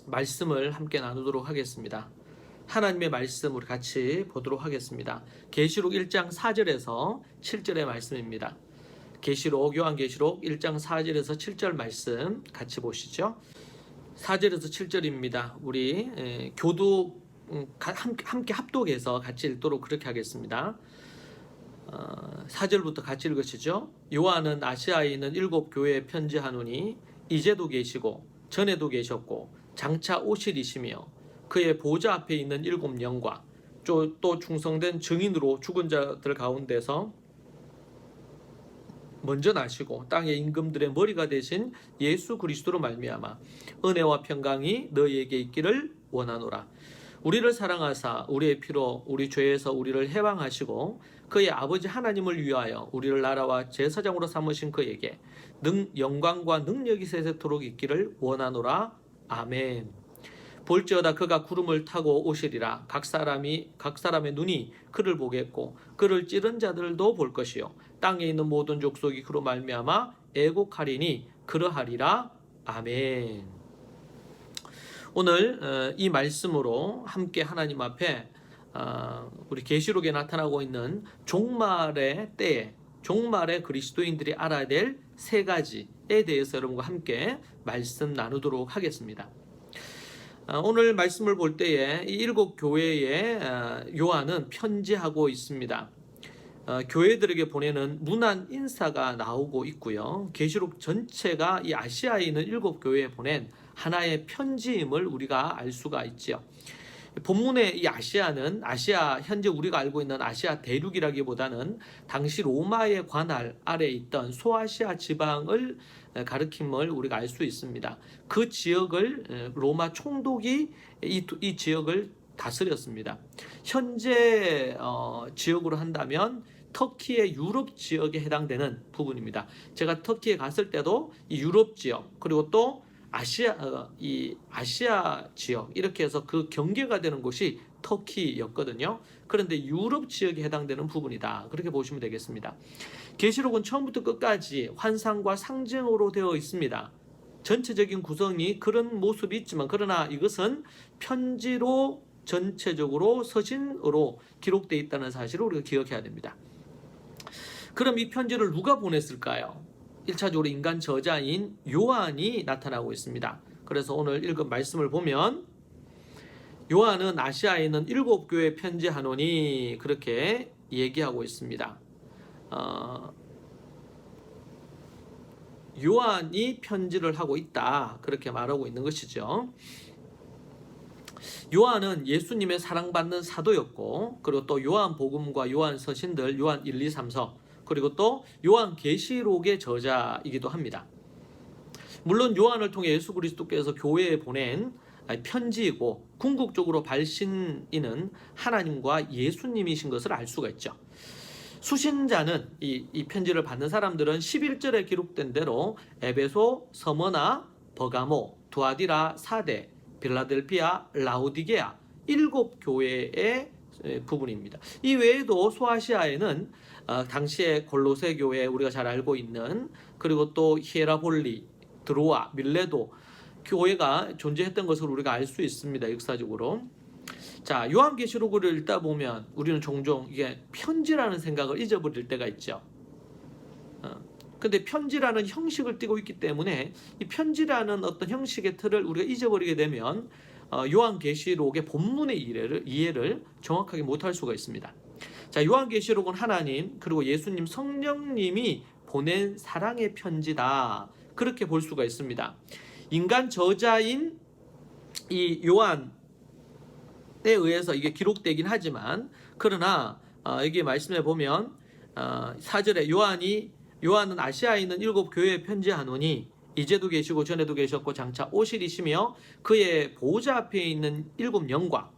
말씀을 함께 나누도록 하겠습니다. 하나님의 말씀 우리 같이 보도록 하겠습니다. 계시록 1장 4절에서 7절의 말씀입니다. 요한계시록 1장 4절에서 7절 말씀 같이 보시죠. 4절에서 7절입니다. 우리 교독 함께 합독해서 같이 읽도록 그렇게 하겠습니다. 4절부터 같이 읽으시죠. 요한은 아시아에 있는 7 교회에 편지하노니 이제도 계시고 전에도 계셨고 장차 오실이시며 그의 보좌 앞에 있는 7 영과 또 충성된 증인으로 죽은 자들 가운데서 먼저 나시고 땅의 임금들의 머리가 되신 예수 그리스도로 말미암아 은혜와 평강이 너희에게 있기를 원하노라. 우리를 사랑하사 우리의 피로 우리 죄에서 우리를 해방하시고 그의 아버지 하나님을 위하여 우리를 나라와 제사장으로 삼으신 그에게 영광과 능력이 세세토록 있기를 원하노라. 아멘. 볼지어다 그가 구름을 타고 오시리라. 각 사람의 눈이 그를 보겠고 그를 찌른 자들도 볼 것이요 땅에 있는 모든 족속이 그로 말미암아 애곡하리니 그러하리라. 아멘. 오늘 이 말씀으로 함께 하나님 앞에 우리 계시록에 나타나고 있는 종말의 때에 종말의 그리스도인들이 알아야 될 3가지에 대해서 여러분과 함께 말씀 나누도록 하겠습니다. 오늘 말씀을 볼 때에 이 7 교회에 요한은 편지하고 있습니다. 교회들에게 보내는 문안 인사가 나오고 있고요. 계시록 전체가 이 아시아에 있는 7 교회에 보낸 하나의 편지임을 우리가 알 수가 있죠. 본문의 이 아시아는 현재 우리가 알고 있는 아시아 대륙이라기보다는 당시 로마의 관할 아래에 있던 소아시아 지방을 가리킴을 우리가 알 수 있습니다. 그 지역을 로마 총독이 이 지역을 다스렸습니다. 현재 지역으로 한다면 터키의 유럽 지역에 해당되는 부분입니다. 제가 터키에 갔을 때도 이 유럽 지역 그리고 또 아시아 지역 이렇게 해서 그 경계가 되는 곳이 터키였거든요. 그런데 유럽 지역에 해당되는 부분이다. 그렇게 보시면 되겠습니다. 계시록은 처음부터 끝까지 환상과 상징으로 되어 있습니다. 전체적인 구성이 그런 모습이 있지만 그러나 이것은 편지로 전체적으로 서신으로 기록되어 있다는 사실을 우리가 기억해야 됩니다. 그럼 이 편지를 누가 보냈을까요? 1차적으로 인간 저자인 요한이 나타나고 있습니다. 그래서 오늘 읽은 말씀을 보면 요한은 아시아에 있는 7 교회에 편지하노니 그렇게 얘기하고 있습니다. 요한이 편지를 하고 있다. 그렇게 말하고 있는 것이죠. 요한은 예수님의 사랑받는 사도였고 그리고 또 요한복음과 요한서신들 요한 1, 2, 3서 그리고 또 요한계시록의 저자이기도 합니다. 물론 요한을 통해 예수 그리스도께서 교회에 보낸 편지이고 궁극적으로 발신인은 하나님과 예수님이신 것을 알 수가 있죠. 수신자는 이 편지를 받는 사람들은 11절에 기록된 대로 에베소, 서머나, 버가모, 두아디라, 사데, 빌라델피아, 라오디게아 7 교회의 부분입니다. 이 외에도 소아시아에는 당시에 골로새 교회 우리가 잘 알고 있는 그리고 또 히에라볼리, 드로아, 밀레도 교회가 존재했던 것을 우리가 알 수 있습니다. 역사적으로. 자, 요한계시록을 읽다 보면 우리는 종종 이게 편지라는 생각을 잊어버릴 때가 있죠. 근데 편지라는 형식을 띠고 있기 때문에 이 편지라는 어떤 형식의 틀을 우리가 잊어버리게 되면 요한계시록의 본문의 이해를 정확하게 못할 수가 있습니다. 자, 요한계시록은 하나님 그리고 예수님 성령님이 보낸 사랑의 편지다. 그렇게 볼 수가 있습니다. 인간 저자인 이 요한에 의해서 이게 기록되긴 하지만 그러나 여기 말씀해 보면 4절에 요한은 아시아에 있는 7 교회에 편지하노니 이제도 계시고 전에도 계셨고 장차 오실이시며 그의 보좌 앞에 있는 7 영광.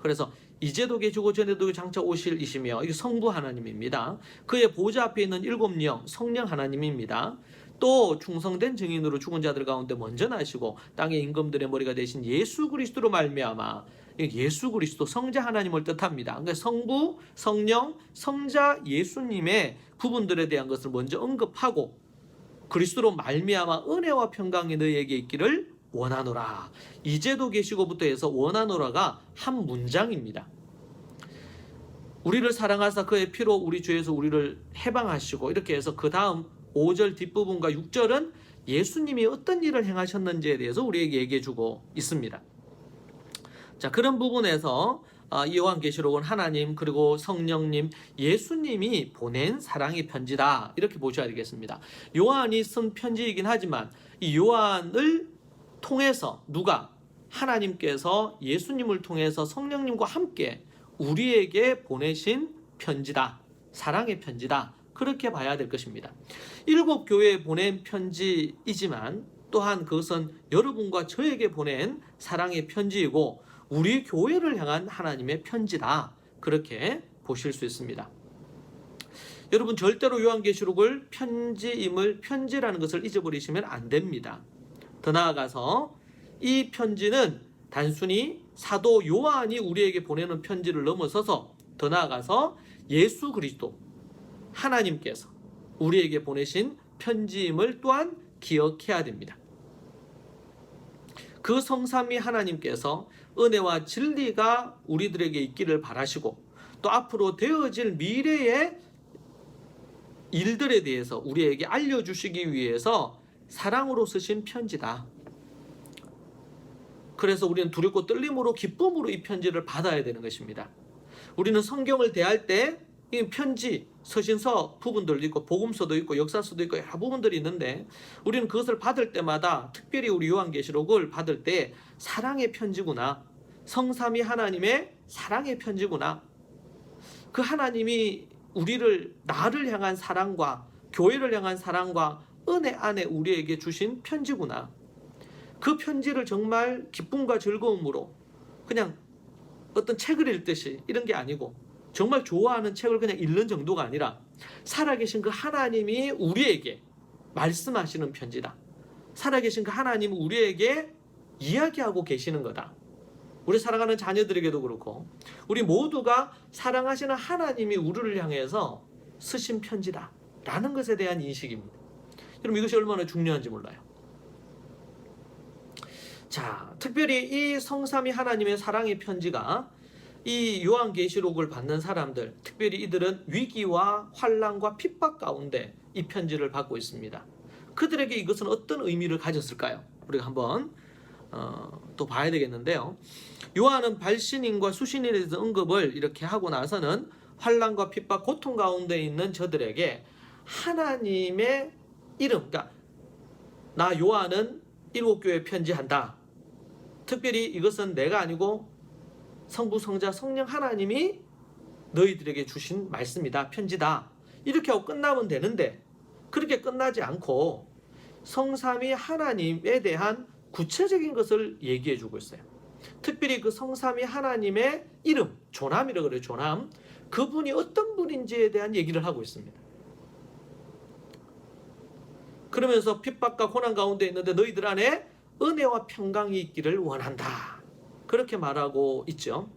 그래서 이제도 계시고 전에도 장차 오실이시며 이게 성부 하나님입니다. 그의 보좌 앞에 있는 7 영 성령 하나님입니다. 또 충성된 증인으로 죽은 자들 가운데 먼저 나시고 땅의 임금들의 머리가 되신 예수 그리스도로 말미암아 예수 그리스도 성자 하나님을 뜻합니다. 그러니까 성부, 성령, 성자 예수님의 부분들에 대한 것을 먼저 언급하고 그리스도로 말미암아 은혜와 평강이 너희에게 있기를 원하노라. 이제도 계시고부터 해서 원하노라가 한 문장입니다. 우리를 사랑하사 그의 피로 우리 죄에서 우리를 해방하시고, 이렇게 해서 그 다음 5절 뒷부분과 6절은 예수님이 어떤 일을 행하셨는지에 대해서 우리에게 얘기해주고 있습니다. 자, 그런 부분에서 이 요한계시록은 하나님 그리고 성령님, 예수님이 보낸 사랑의 편지다, 이렇게 보셔야 되겠습니다. 요한이 쓴 편지이긴 하지만 이 요한을 통해서 누가? 하나님께서 예수님을 통해서 성령님과 함께 우리에게 보내신 편지다, 사랑의 편지다, 그렇게 봐야 될 것입니다. 7 교회에 보낸 편지이지만 또한 그것은 여러분과 저에게 보낸 사랑의 편지이고 우리 교회를 향한 하나님의 편지다, 그렇게 보실 수 있습니다. 여러분, 절대로 요한계시록을 편지라는 것을 잊어버리시면 안 됩니다. 더 나아가서 이 편지는 단순히 사도 요한이 우리에게 보내는 편지를 넘어서서 더 나아가서 예수 그리스도 하나님께서 우리에게 보내신 편지임을 또한 기억해야 됩니다. 그 성삼위 하나님께서 은혜와 진리가 우리들에게 있기를 바라시고 또 앞으로 되어질 미래의 일들에 대해서 우리에게 알려주시기 위해서 사랑으로 쓰신 편지다. 그래서 우리는 두렵고 떨림으로 기쁨으로 이 편지를 받아야 되는 것입니다. 우리는 성경을 대할 때 이 편지, 서신서 부분들도 있고 복음서도 있고 역사서도 있고 여러 부분들이 있는데 우리는 그것을 받을 때마다 특별히 우리 요한계시록을 받을 때 사랑의 편지구나, 성삼위 하나님의 사랑의 편지구나, 그 하나님이 나를 향한 사랑과 교회를 향한 사랑과 은혜 안에 우리에게 주신 편지구나, 그 편지를 정말 기쁨과 즐거움으로 그냥 어떤 책을 읽듯이 이런 게 아니고 정말 좋아하는 책을 그냥 읽는 정도가 아니라 살아계신 그 하나님이 우리에게 말씀하시는 편지다. 살아계신 그 하나님이 우리에게 이야기하고 계시는 거다. 우리 사랑하는 자녀들에게도 그렇고 우리 모두가 사랑하시는 하나님이 우리를 향해서 쓰신 편지다 라는 것에 대한 인식입니다. 여러분, 이것이 얼마나 중요한지 몰라요. 자, 특별히 이 성삼위 하나님의 사랑의 편지가 이 요한계시록을 받는 사람들, 특별히 이들은 위기와 환난과 핍박 가운데 이 편지를 받고 있습니다. 그들에게 이것은 어떤 의미를 가졌을까요? 우리가 한번 또 봐야 되겠는데요. 요한은 발신인과 수신인에 대해서 언급을 이렇게 하고 나서는 환난과 핍박, 고통 가운데 있는 저들에게 하나님의 이름, 그러니까 나 요한은 7교회에 편지한다. 특별히 이것은 내가 아니고 성부, 성자, 성령 하나님이 너희들에게 주신 말씀이다, 편지다, 이렇게 하고 끝나면 되는데 그렇게 끝나지 않고 성삼위 하나님에 대한 구체적인 것을 얘기해 주고 있어요. 특별히 그 성삼위 하나님의 이름, 조남이라고 그래요. 조남. 그분이 어떤 분인지에 대한 얘기를 하고 있습니다. 그러면서 핍박과 고난 가운데 있는데 너희들 안에 은혜와 평강이 있기를 원한다, 그렇게 말하고 있죠.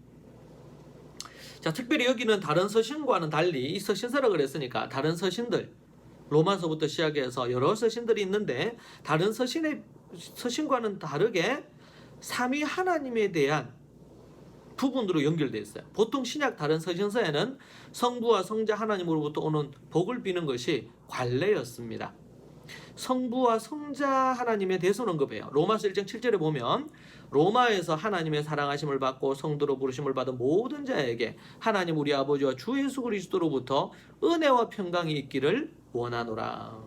자, 특별히 여기는 다른 서신과는 달리 이 서신서라고 그랬으니까 다른 서신들, 로마서부터 시작해서 여러 서신들이 있는데 다른 서신과는 다르게 삼위 하나님에 대한 부분으로 연결되어 있어요. 보통 신약 다른 서신서에는 성부와 성자 하나님으로부터 오는 복을 비는 것이 관례였습니다. 성부와 성자 하나님에 대해서는 언급해요. 로마서 1장 7절에 보면 로마에서 하나님의 사랑하심을 받고 성도로 부르심을 받은 모든 자에게 하나님 우리 아버지와 주 예수 그리스도로부터 은혜와 평강이 있기를 원하노라,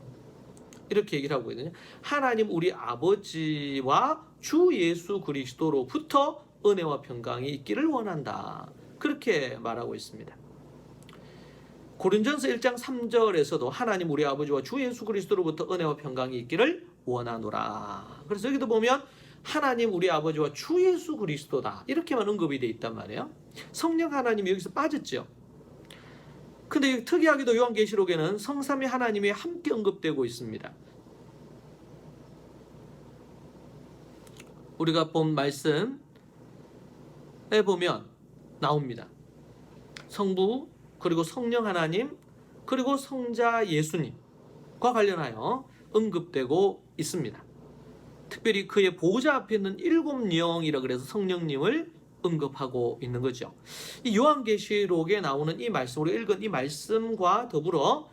이렇게 얘기를 하고 있거든요. 하나님 우리 아버지와 주 예수 그리스도로부터 은혜와 평강이 있기를 원한다, 그렇게 말하고 있습니다. 고린전서 1장 3절에서도 하나님 우리 아버지와 주 예수 그리스도로부터 은혜와 평강이 있기를 원하노라. 그래서 여기도 보면 하나님 우리 아버지와 주 예수 그리스도다, 이렇게만 언급이 되어 있단 말이에요. 성령 하나님이 여기서 빠졌죠. 근데 특이하게도 요한계시록에는 성삼위 하나님이 함께 언급되고 있습니다. 우리가 본 말씀에 보면 나옵니다. 성부 그리고 성령 하나님 그리고 성자 예수님과 관련하여 언급되고 있습니다. 특별히 그의 보좌 앞에 있는 7영이라 그래서 성령님을 언급하고 있는 거죠. 이 요한계시록에 나오는 이 말씀, 우리가 읽은 이 말씀과 더불어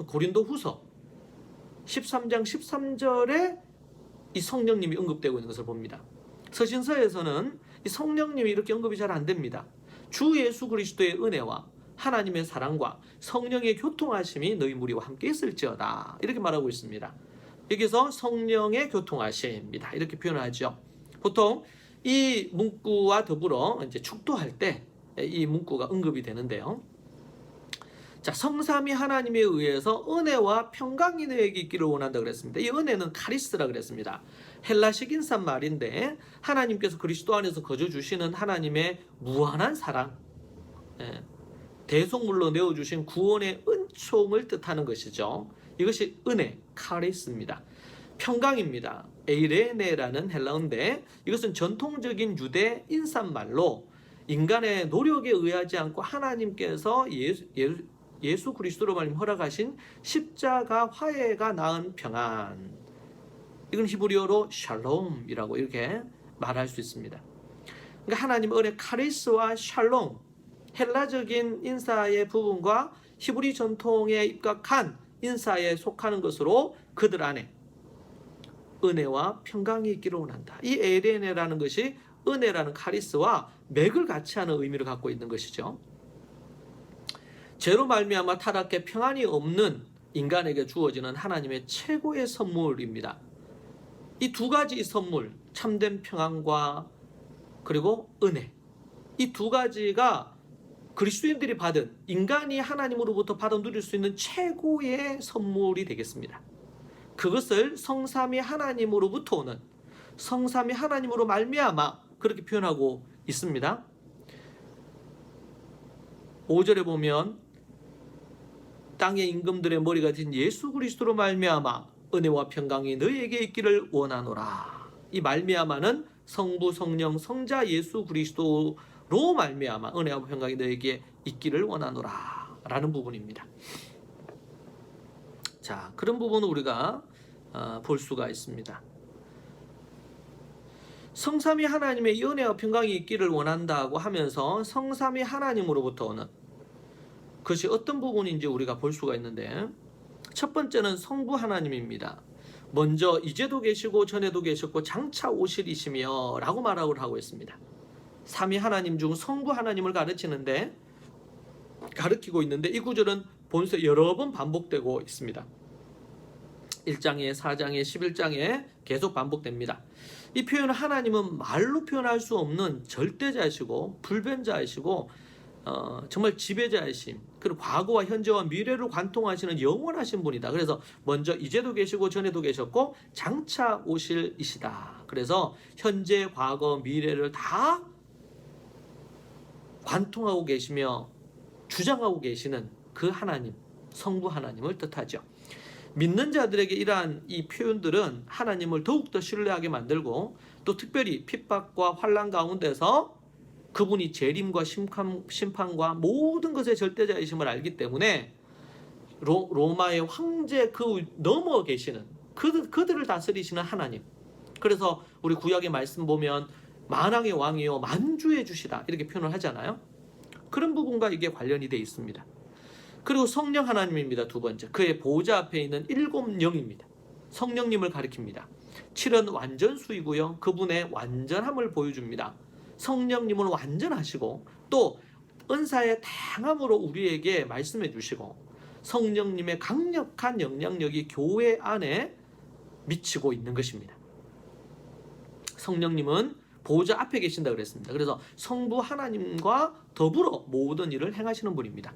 고린도후서 13장 13절에 이 성령님이 언급되고 있는 것을 봅니다. 서신서에서는 이 성령님이 이렇게 언급이 잘 안 됩니다. 주 예수 그리스도의 은혜와 하나님의 사랑과 성령의 교통하심이 너희 무리와 함께 있을지어다, 이렇게 말하고 있습니다. 여기서 성령의 교통하심이다, 이렇게 표현하죠. 보통 이 문구와 더불어 이제 축도할 때 이 문구가 언급이 되는데요. 자, 성삼위 하나님에 의해서 은혜와 평강이 너에게 있기를 원한다 그랬습니다. 이 은혜는 카리스라 그랬습니다. 헬라식 인사 말인데 하나님께서 그리스도 안에서 거저 주시는 하나님의 무한한 사랑, 대속물로 내어주신 구원의 은총을 뜻하는 것이죠. 이것이 은혜, 카리스입니다. 평강입니다. 에이레네라는 헬라어인데 이것은 전통적인 유대 인사말로 인간의 노력에 의하지 않고 하나님께서 예수 그리스도로 말미암아 허락하신 십자가 화해가 낳은 평안, 이건 히브리어로 샬롬이라고 이렇게 말할 수 있습니다. 그러니까 하나님 은혜 카리스와 샬롬, 헬라적인 인사의 부분과 히브리 전통에 입각한 인사에 속하는 것으로 그들 안에 은혜와 평강이 있기를 원한다. 이 에레네라는 것이 은혜라는 카리스와 맥을 같이 하는 의미를 갖고 있는 것이죠. 죄로 말미암아 타락해 평안이 없는 인간에게 주어지는 하나님의 최고의 선물입니다. 이 두 가지 선물, 참된 평안과 그리고 은혜, 이 두 가지가 그리스도인들이 받은, 인간이 하나님으로부터 받아 누릴 수 있는 최고의 선물이 되겠습니다. 그것을 성삼위 하나님으로부터 오는, 성삼위 하나님으로 말미암아, 그렇게 표현하고 있습니다. 5절에 보면 땅의 임금들의 머리가 된 예수 그리스도로 말미암아 은혜와 평강이 너희에게 있기를 원하노라. 이 말미암아는 성부, 성령, 성자 예수 그리스도로 말미암아 은혜와 평강이 너희에게 있기를 원하노라 라는 부분입니다. 자, 그런 부분을 우리가 볼 수가 있습니다. 성삼위 하나님의 은혜와 평강이 있기를 원한다고 하면서 성삼위 하나님으로부터 오는 그것이 어떤 부분인지 우리가 볼 수가 있는데, 첫 번째는 성부 하나님입니다. 먼저 이제도 계시고 전에도 계셨고 장차 오실이시며 라고 말하고 하고 있습니다. 삼위 하나님 중 성부 하나님을 가르치고 있는데 이 구절은 본서에 여러 번 반복되고 있습니다. 1장에 4장에 11장에 계속 반복됩니다. 이 표현은 하나님은 말로 표현할 수 없는 절대자이시고 불변자이시고 정말 지배자이심, 그리고 과거와 현재와 미래를 관통하시는 영원하신 분이다. 그래서 먼저 이제도 계시고 전에도 계셨고 장차 오실 이시다. 그래서 현재, 과거, 미래를 다 관통하고 계시며 주장하고 계시는 그 하나님, 성부 하나님을 뜻하죠. 믿는 자들에게 이러한 이 표현들은 하나님을 더욱더 신뢰하게 만들고, 또 특별히 핍박과 환난 가운데서 그분이 재림과 심판과 모든 것의 절대자이심을 알기 때문에 로마의 황제 그 넘어 계시는 그들을 다스리시는 하나님. 그래서 우리 구약의 말씀 보면 만왕의 왕이요 만주의 주시다 이렇게 표현을 하잖아요. 그런 부분과 이게 관련이 되어 있습니다. 그리고 성령 하나님입니다. 두 번째, 그의 보좌 앞에 있는 7영입니다. 성령님을 가리킵니다. 7은 완전수이고요, 그분의 완전함을 보여줍니다. 성령님은 완전하시고 또 은사의 다양함으로 우리에게 말씀해 주시고, 성령님의 강력한 영향력이 교회 안에 미치고 있는 것입니다. 성령님은 보좌 앞에 계신다 그랬습니다. 그래서 성부 하나님과 더불어 모든 일을 행하시는 분입니다.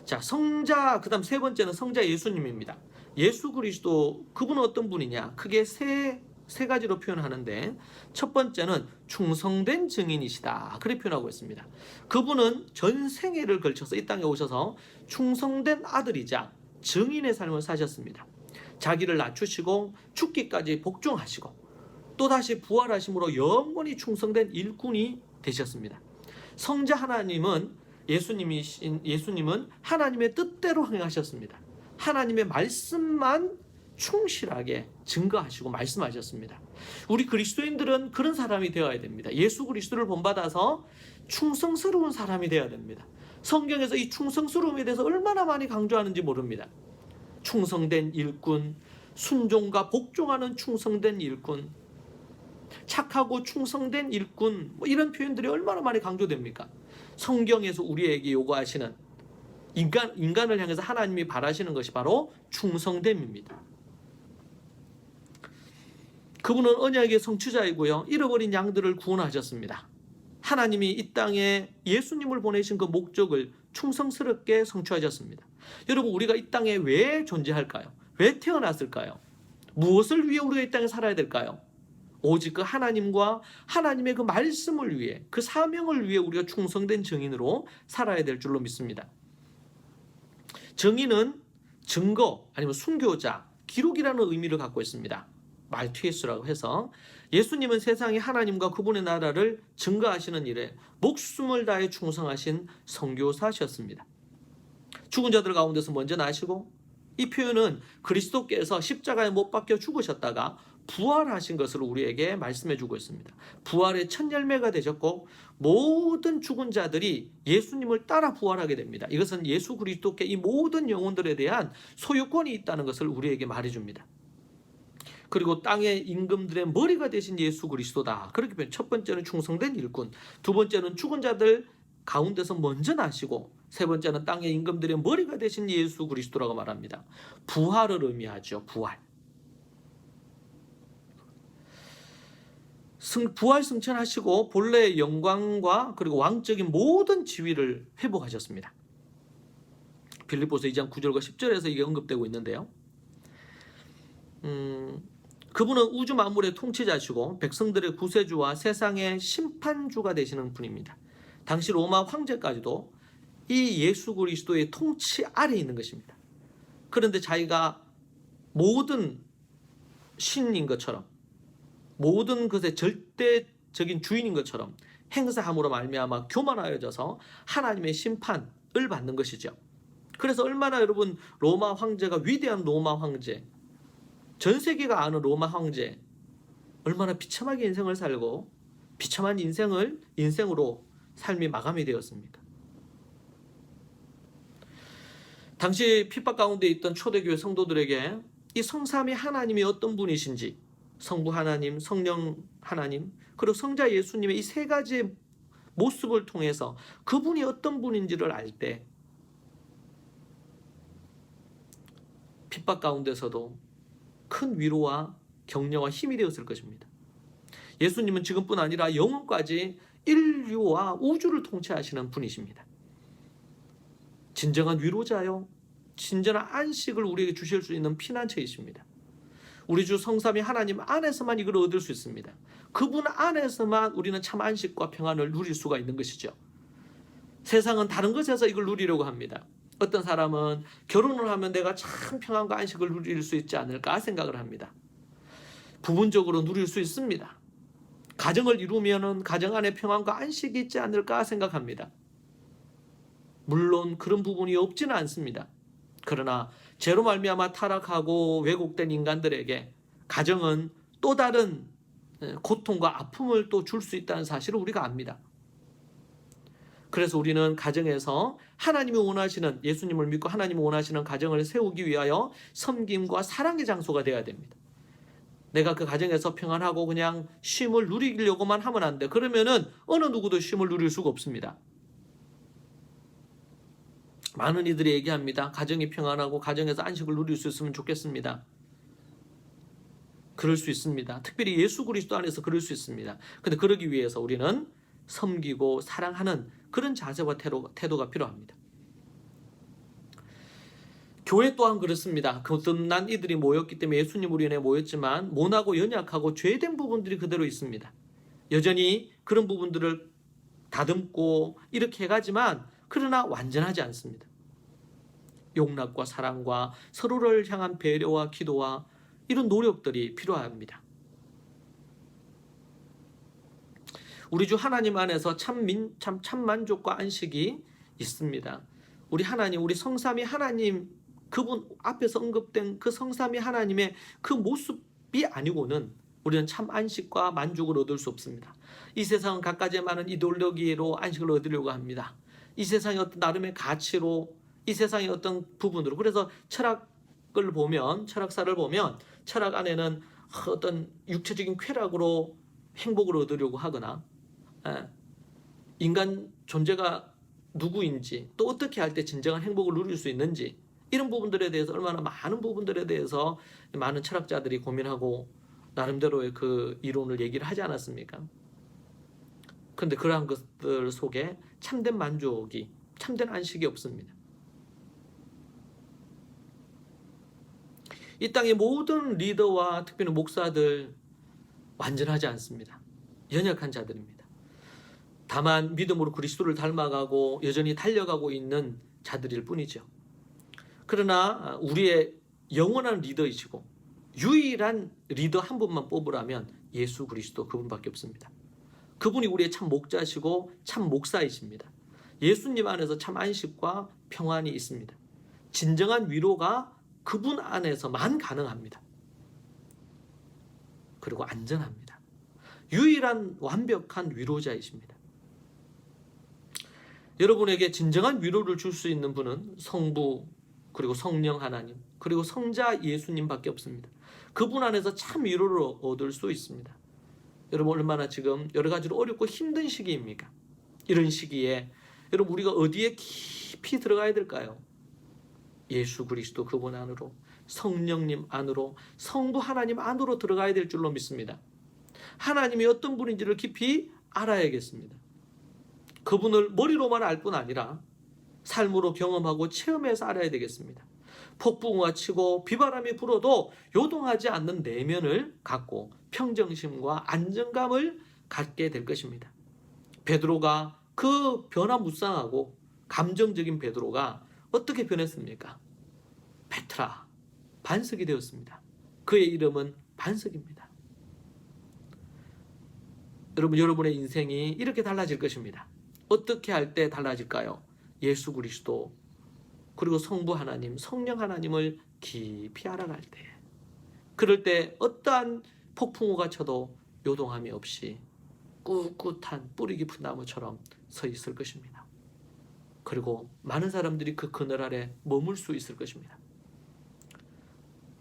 자, 성자, 그 다음 세 번째는 성자 예수님입니다. 예수 그리스도, 그분은 어떤 분이냐? 크게 세 가지로 표현하는데, 첫 번째는 충성된 증인이시다 그렇게 표현하고 있습니다. 그분은 전 생애를 걸쳐서 이 땅에 오셔서 충성된 아들이자 증인의 삶을 사셨습니다. 자기를 낮추시고 죽기까지 복종하시고 또다시 부활하심으로 영원히 충성된 일꾼이 되셨습니다. 성자 하나님은 예수님은 하나님의 뜻대로 행하셨습니다. 하나님의 말씀만 충실하게 증거하시고 말씀하셨습니다. 우리 그리스도인들은 그런 사람이 되어야 됩니다. 예수 그리스도를 본받아서 충성스러운 사람이 되어야 됩니다. 성경에서 이 충성스러움에 대해서 얼마나 많이 강조하는지 모릅니다. 충성된 일꾼, 순종과 복종하는 충성된 일꾼, 착하고 충성된 일꾼, 이런 표현들이 얼마나 많이 강조됩니까? 성경에서 우리에게 요구하시는 인간을 향해서 하나님이 바라시는 것이 바로 충성됨입니다. 그분은 언약의 성취자이고요, 잃어버린 양들을 구원하셨습니다. 하나님이 이 땅에 예수님을 보내신 그 목적을 충성스럽게 성취하셨습니다. 여러분, 우리가 이 땅에 왜 존재할까요? 왜 태어났을까요? 무엇을 위해 우리가 이 땅에 살아야 될까요? 오직 그 하나님과 하나님의 그 말씀을 위해, 그 사명을 위해 우리가 충성된 증인으로 살아야 될 줄로 믿습니다. 증인은 증거 아니면 순교자, 기록이라는 의미를 갖고 있습니다. 말투에스라고 해서 예수님은 세상에 하나님과 그분의 나라를 증거하시는 일에 목숨을 다해 충성하신 선교사셨습니다. 죽은 자들 가운데서 먼저 나시고, 이 표현은 그리스도께서 십자가에 못 박혀 죽으셨다가 부활하신 것을 우리에게 말씀해 주고 있습니다. 부활의 첫 열매가 되셨고 모든 죽은 자들이 예수님을 따라 부활하게 됩니다. 이것은 예수 그리스도께 이 모든 영혼들에 대한 소유권이 있다는 것을 우리에게 말해줍니다. 그리고 땅의 임금들의 머리가 되신 예수 그리스도다. 그렇게 보면 첫 번째는 충성된 일꾼, 두 번째는 죽은 자들 가운데서 먼저 나시고, 세 번째는 땅의 임금들의 머리가 되신 예수 그리스도라고 말합니다. 부활을 의미하죠. 부활 승천하시고 본래의 영광과 그리고 왕적인 모든 지위를 회복하셨습니다. 빌립보서 2장 9절과 10절에서 이게 언급되고 있는데요. 그분은 우주 만물의 통치자시고 백성들의 구세주와 세상의 심판주가 되시는 분입니다. 당시 로마 황제까지도 이 예수 그리스도의 통치 아래에 있는 것입니다. 그런데 자기가 모든 신인 것처럼, 모든 것의 절대적인 주인인 것처럼 행사함으로 말미암아 교만하여져서 하나님의 심판을 받는 것이죠. 그래서 얼마나 여러분, 로마 황제가 위대한 로마 황제, 전 세계가 아는 로마 황제, 얼마나 비참하게 인생을 살고 비참한 인생으로 삶이 마감이 되었습니까? 당시 핍박 가운데 있던 초대교회 성도들에게 이 성삼위 하나님이 어떤 분이신지, 성부 하나님, 성령 하나님, 그리고 성자 예수님의 이 세 가지의 모습을 통해서 그분이 어떤 분인지를 알 때 핍박 가운데서도 큰 위로와 격려와 힘이 되었을 것입니다. 예수님은 지금뿐 아니라 영원까지 인류와 우주를 통치하시는 분이십니다. 진정한 위로자요, 진정한 안식을 우리에게 주실 수 있는 피난처이십니다. 우리 주 성삼위 하나님 안에서만 이걸 얻을 수 있습니다. 그분 안에서만 우리는 참 안식과 평안을 누릴 수가 있는 것이죠. 세상은 다른 것에서 이걸 누리려고 합니다. 어떤 사람은 결혼을 하면 내가 참 평안과 안식을 누릴 수 있지 않을까 생각을 합니다. 부분적으로 누릴 수 있습니다. 가정을 이루면 가정 안에 평안과 안식이 있지 않을까 생각합니다. 물론 그런 부분이 없지는 않습니다. 그러나 죄로 말미암아 타락하고 왜곡된 인간들에게 가정은 또 다른 고통과 아픔을 또 줄 수 있다는 사실을 우리가 압니다. 그래서 우리는 가정에서 하나님이 원하시는, 예수님을 믿고 하나님이 원하시는 가정을 세우기 위하여 섬김과 사랑의 장소가 되어야 됩니다. 내가 그 가정에서 평안하고 그냥 쉼을 누리려고만 하면 안 돼. 그러면은 어느 누구도 쉼을 누릴 수가 없습니다. 많은 이들이 얘기합니다. 가정이 평안하고 가정에서 안식을 누릴 수 있으면 좋겠습니다. 그럴 수 있습니다. 특별히 예수 그리스도 안에서 그럴 수 있습니다. 그런데 그러기 위해서 우리는 섬기고 사랑하는 그런 자세와 태도가 필요합니다. 교회 또한 그렇습니다. 거듭난 이들이 모였기 때문에 예수님으로 인해 모였지만 모나고 연약하고 죄된 부분들이 그대로 있습니다. 여전히 그런 부분들을 다듬고 이렇게 해가지만 그러나 완전하지 않습니다. 용납과 사랑과 서로를 향한 배려와 기도와 이런 노력들이 필요합니다. 우리 주 하나님 안에서 참 만족과 안식이 있습니다. 우리 하나님, 우리 성삼위 하나님 그분 앞에서 언급된 그 성삼위 하나님의 그 모습이 아니고는 우리는 참 안식과 만족을 얻을 수 없습니다. 이 세상은 갖가지 많은 이데올로기로 안식을 얻으려고 합니다. 이 세상의 어떤 나름의 가치로, 이 세상의 어떤 부분으로. 그래서 철학을 보면, 철학사를 보면 철학 안에는 어떤 육체적인 쾌락으로 행복을 얻으려고 하거나, 인간 존재가 누구인지, 또 어떻게 할 때 진정한 행복을 누릴 수 있는지, 이런 부분들에 대해서 얼마나 많은 부분들에 대해서 많은 철학자들이 고민하고 나름대로의 그 이론을 얘기를 하지 않았습니까? 그런데 그러한 것들 속에 참된 만족이, 참된 안식이 없습니다. 이 땅의 모든 리더와 특별히 목사들 완전하지 않습니다. 연약한 자들입니다. 다만 믿음으로 그리스도를 닮아가고 여전히 달려가고 있는 자들일 뿐이죠. 그러나 우리의 영원한 리더이시고 유일한 리더 한 분만 뽑으라면 예수 그리스도, 그분밖에 없습니다. 그분이 우리의 참 목자시고 참 목사이십니다. 예수님 안에서 참 안식과 평안이 있습니다. 진정한 위로가 그분 안에서만 가능합니다. 그리고 안전합니다. 유일한 완벽한 위로자이십니다. 여러분에게 진정한 위로를 줄 수 있는 분은 성부, 그리고 성령 하나님, 그리고 성자 예수님밖에 없습니다. 그분 안에서 참 위로를 얻을 수 있습니다. 여러분 얼마나 지금 여러 가지로 어렵고 힘든 시기입니까? 이런 시기에 여러분 우리가 어디에 깊이 들어가야 될까요? 예수 그리스도 그분 안으로, 성령님 안으로, 성부 하나님 안으로 들어가야 될 줄로 믿습니다. 하나님이 어떤 분인지를 깊이 알아야겠습니다. 그분을 머리로만 알 뿐 아니라 삶으로 경험하고 체험해서 알아야 되겠습니다. 폭풍우가 치고 비바람이 불어도 요동하지 않는 내면을 갖고 평정심과 안정감을 갖게 될 것입니다. 베드로가 그 변화무쌍하고 감정적인 베드로가 어떻게 변했습니까? 페트라, 반석이 되었습니다. 그의 이름은 반석입니다. 여러분의 인생이 이렇게 달라질 것입니다. 어떻게 할 때 달라질까요? 예수 그리스도, 그리고 성부 하나님, 성령 하나님을 깊이 알아갈 때, 그럴 때 어떠한 폭풍우가 쳐도 요동함이 없이 꿋꿋한 뿌리 깊은 나무처럼 서 있을 것입니다. 그리고 많은 사람들이 그 그늘 아래 머물 수 있을 것입니다.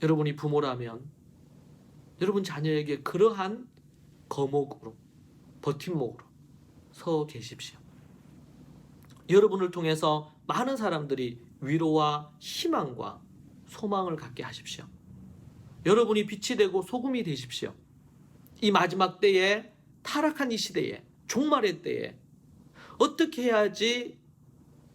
여러분이 부모라면 여러분 자녀에게 그러한 거목으로, 버팀목으로 서 계십시오. 여러분을 통해서 많은 사람들이 위로와 희망과 소망을 갖게 하십시오. 여러분이 빛이 되고 소금이 되십시오. 이 마지막 때에, 타락한 이 시대에, 종말의 때에 어떻게 해야지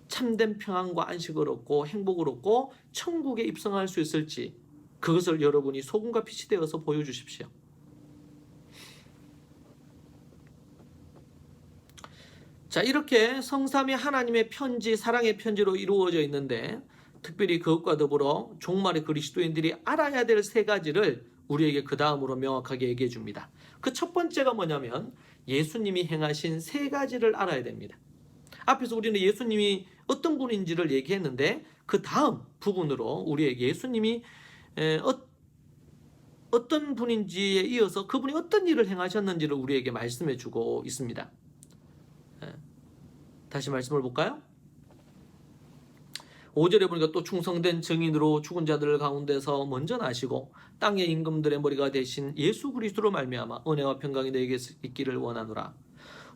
참된 평안과 안식을 얻고 행복을 얻고 천국에 입성할 수 있을지, 그것을 여러분이 소금과 빛이 되어서 보여주십시오. 자, 이렇게 성삼위 하나님의 편지, 사랑의 편지로 이루어져 있는데, 특별히 그것과 더불어 종말의 그리스도인들이 알아야 될 세 가지를 우리에게 그 다음으로 명확하게 얘기해 줍니다. 그 첫 번째가 뭐냐면 예수님이 행하신 세 가지를 알아야 됩니다. 앞에서 우리는 예수님이 어떤 분인지를 얘기했는데, 그 다음 부분으로 우리에게 예수님이 어떤 분인지에 이어서 그분이 어떤 일을 행하셨는지를 우리에게 말씀해 주고 있습니다. 다시 말씀을 볼까요? 5절에 보니까 또 충성된 증인으로 죽은 자들 가운데서 먼저 나시고 땅의 임금들의 머리가 되신 예수 그리스도로 말미암아 은혜와 평강이 너에게 있기를 원하노라.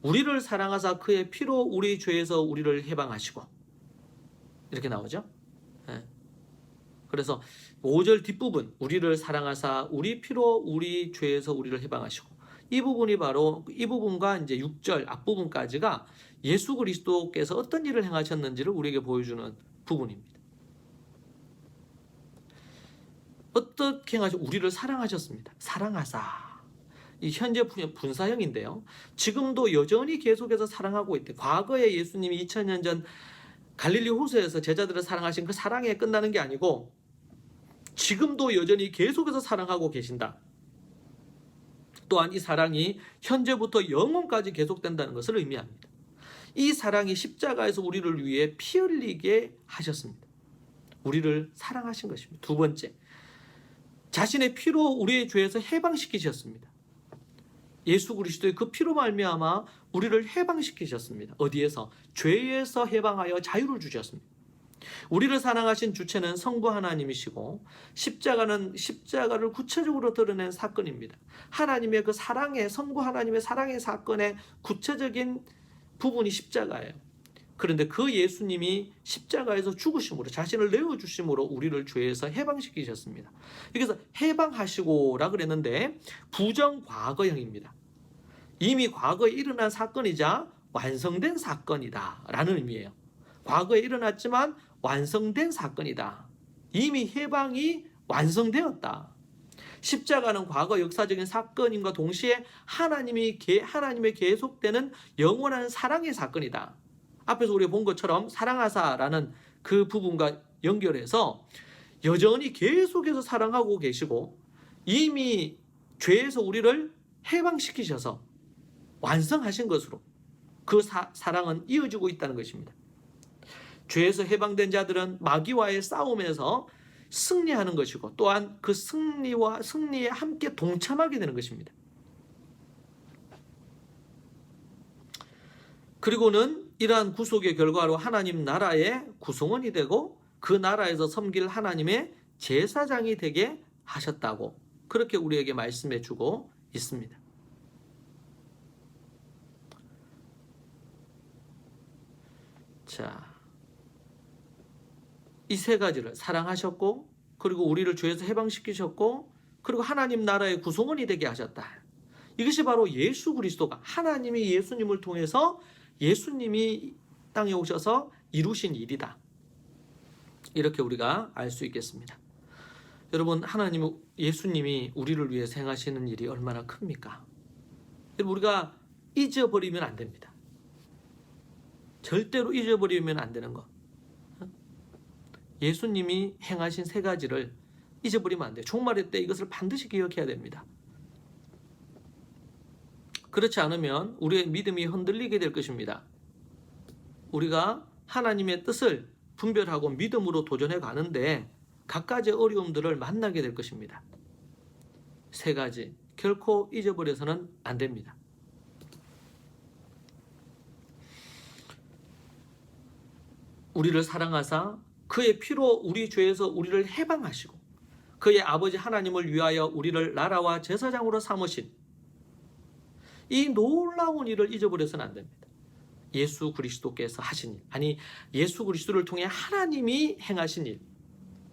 우리를 사랑하사 그의 피로 우리 죄에서 우리를 해방하시고, 이렇게 나오죠. 그래서 5절 뒷부분, 우리를 사랑하사 우리 피로 우리 죄에서 우리를 해방하시고, 이 부분이 바로, 이 부분과 이제 6절 앞부분까지가 예수 그리스도께서 어떤 일을 행하셨는지를 우리에게 보여주는 부분입니다. 어떻게 행하셨? 우리를 사랑하셨습니다. 사랑하사. 이 현재 분사형인데요. 지금도 여전히 계속해서 사랑하고 있대. 과거에 예수님이 2000년 전 갈릴리 호수에서 제자들을 사랑하신 그 사랑에 끝나는 게 아니고 지금도 여전히 계속해서 사랑하고 계신다. 또한 이 사랑이 현재부터 영원까지 계속된다는 것을 의미합니다. 이 사랑이 십자가에서 우리를 위해 피 흘리게 하셨습니다. 우리를 사랑하신 것입니다. 두 번째, 자신의 피로 우리의 죄에서 해방시키셨습니다. 예수 그리스도의 그 피로 말미암아 우리를 해방시키셨습니다. 어디에서? 죄에서 해방하여 자유를 주셨습니다. 우리를 사랑하신 주체는 성부 하나님이시고 십자가를 구체적으로 드러낸 사건입니다. 하나님의 그 사랑의, 성부 하나님의 사랑의 사건의 구체적인 부분이 십자가예요. 그런데 그 예수님이 십자가에서 죽으심으로, 자신을 내어주심으로 우리를 죄에서 해방시키셨습니다. 여기서 해방하시고라 그랬는데 부정과거형입니다. 이미 과거에 일어난 사건이자 완성된 사건이다 라는 의미예요. 과거에 일어났지만 완성된 사건이다. 이미 해방이 완성되었다. 십자가는 과거 역사적인 사건임과 동시에 하나님의 계속되는 영원한 사랑의 사건이다. 앞에서 우리가 본 것처럼 사랑하사라는 그 부분과 연결해서 여전히 계속해서 사랑하고 계시고 이미 죄에서 우리를 해방시키셔서 완성하신 것으로 그 사랑은 이어지고 있다는 것입니다. 죄에서 해방된 자들은 마귀와의 싸움에서 승리하는 것이고 또한 그 승리에 함께 동참하게 되는 것입니다. 그리고는 이러한 구속의 결과로 하나님 나라의 구성원이 되고 그 나라에서 섬길 하나님의 제사장이 되게 하셨다고 그렇게 우리에게 말씀해 주고 있습니다. 자, 이 세 가지를 사랑하셨고 그리고 우리를 죄에서 해방시키셨고 그리고 하나님 나라의 구성원이 되게 하셨다. 이것이 바로 예수 그리스도가 하나님이 예수님을 통해서 예수님이 땅에 오셔서 이루신 일이다. 이렇게 우리가 알 수 있겠습니다. 여러분, 예수님이 우리를 위해서 행하시는 일이 얼마나 큽니까? 우리가 잊어버리면 안 됩니다. 절대로 잊어버리면 안 되는 것. 예수님이 행하신 세 가지를 잊어버리면 안 돼요. 종말의 때 이것을 반드시 기억해야 됩니다. 그렇지 않으면 우리의 믿음이 흔들리게 될 것입니다. 우리가 하나님의 뜻을 분별하고 믿음으로 도전해 가는데 각가지의 어려움들을 만나게 될 것입니다. 세 가지 결코 잊어버려서는 안 됩니다. 우리를 사랑하사 그의 피로 우리 죄에서 우리를 해방하시고 그의 아버지 하나님을 위하여 우리를 나라와 제사장으로 삼으신 이 놀라운 일을 잊어버려서는 안 됩니다. 예수 그리스도께서 하신 일, 아니 예수 그리스도를 통해 하나님이 행하신 일.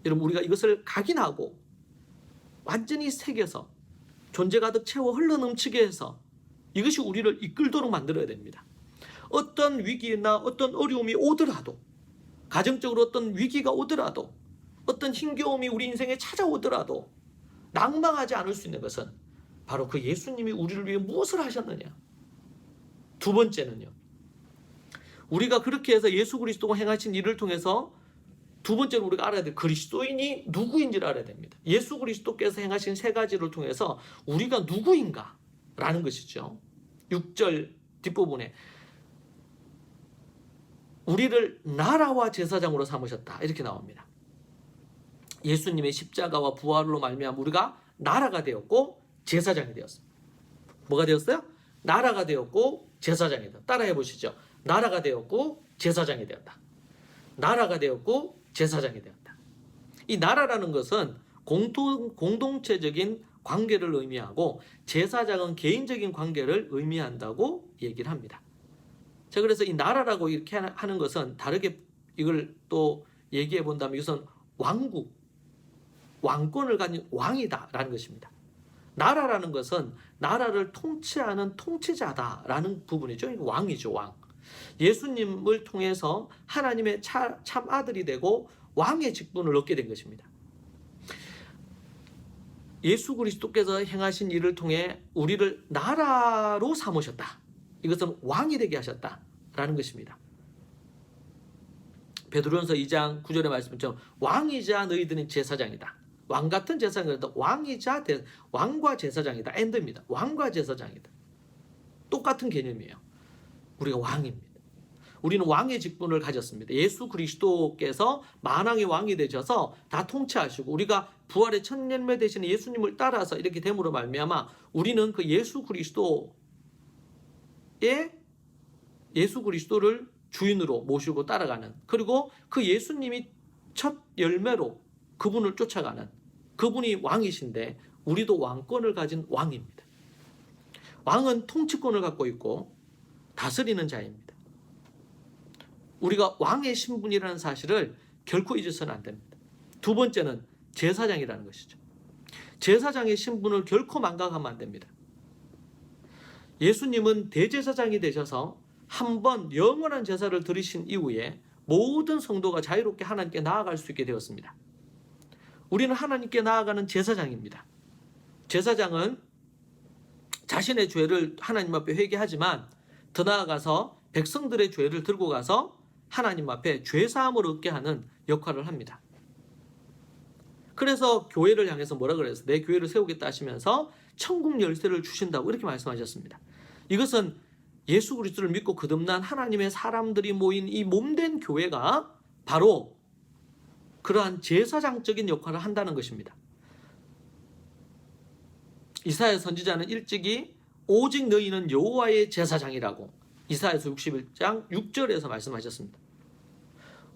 여러분, 우리가 이것을 각인하고 완전히 새겨서 존재 가득 채워 흘러넘치게 해서 이것이 우리를 이끌도록 만들어야 됩니다. 어떤 위기나 어떤 어려움이 오더라도, 가정적으로 어떤 위기가 오더라도, 어떤 힘겨움이 우리 인생에 찾아오더라도 낭망하지 않을 수 있는 것은 바로 그 예수님이 우리를 위해 무엇을 하셨느냐. 두 번째는요, 우리가 그렇게 해서 예수 그리스도가 행하신 일을 통해서 두 번째로 우리가 알아야 될 그리스도인이 누구인지를 알아야 됩니다. 예수 그리스도께서 행하신 세 가지를 통해서 우리가 누구인가 라는 것이죠. 6절 뒷부분에 우리를 나라와 제사장으로 삼으셨다 이렇게 나옵니다. 예수님의 십자가와 부활로 말미암아 우리가 나라가 되었고 제사장이 되었습니다. 뭐가 되었어요? 나라가 되었고 제사장이 되었다. 따라해 보시죠. 나라가 되었고 제사장이 되었다. 나라가 되었고 제사장이 되었다. 이 나라라는 것은 공동체적인 관계를 의미하고 제사장은 개인적인 관계를 의미한다고 얘기를 합니다. 자, 그래서 이 나라라고 이렇게 하는 것은 다르게 이걸 또 얘기해 본다면 이것은 왕국, 왕권을 가진 왕이다라는 것입니다. 나라라는 것은 나라를 통치하는 통치자다라는 부분이죠. 왕이죠, 왕. 예수님을 통해서 하나님의 참 아들이 되고 왕의 직분을 얻게 된 것입니다. 예수 그리스도께서 행하신 일을 통해 우리를 나라로 삼으셨다. 이것은 왕이 되게 하셨다라는 것입니다. 베드로전서 2장 9절의 말씀처럼 왕이자 너희들은 제사장이다. 왕 같은 제사장이다. 왕과 제사장이다. 엔드입니다. 왕과 제사장이다. 똑같은 개념이에요. 우리가 왕입니다. 우리는 왕의 직분을 가졌습니다. 예수 그리스도께서 만왕의 왕이 되셔서 다 통치하시고 우리가 부활의 첫 열매 되시는 예수님을 따라서 이렇게 됨으로 말미암아 우리는 그 예수 그리스도를 주인으로 모시고 따라가는, 그리고 그 예수님이 첫 열매로 그분을 쫓아가는, 그분이 왕이신데 우리도 왕권을 가진 왕입니다. 왕은 통치권을 갖고 있고 다스리는 자입니다. 우리가 왕의 신분이라는 사실을 결코 잊어서는 안 됩니다. 두 번째는 제사장이라는 것이죠. 제사장의 신분을 결코 망각하면 안 됩니다. 예수님은 대제사장이 되셔서 한 번 영원한 제사를 드리신 이후에 모든 성도가 자유롭게 하나님께 나아갈 수 있게 되었습니다. 우리는 하나님께 나아가는 제사장입니다. 제사장은 자신의 죄를 하나님 앞에 회개하지만 더 나아가서 백성들의 죄를 들고 가서 하나님 앞에 죄사함을 얻게 하는 역할을 합니다. 그래서 교회를 향해서 뭐라 그랬어요? 내 교회를 세우겠다 하시면서 천국 열쇠를 주신다고 이렇게 말씀하셨습니다. 이것은 예수 그리스도를 믿고 거듭난 하나님의 사람들이 모인 이 몸된 교회가 바로 그러한 제사장적인 역할을 한다는 것입니다. 이사야 선지자는 일찍이 오직 너희는 여호와의 제사장이라고 이사야서 61장 6절에서 말씀하셨습니다.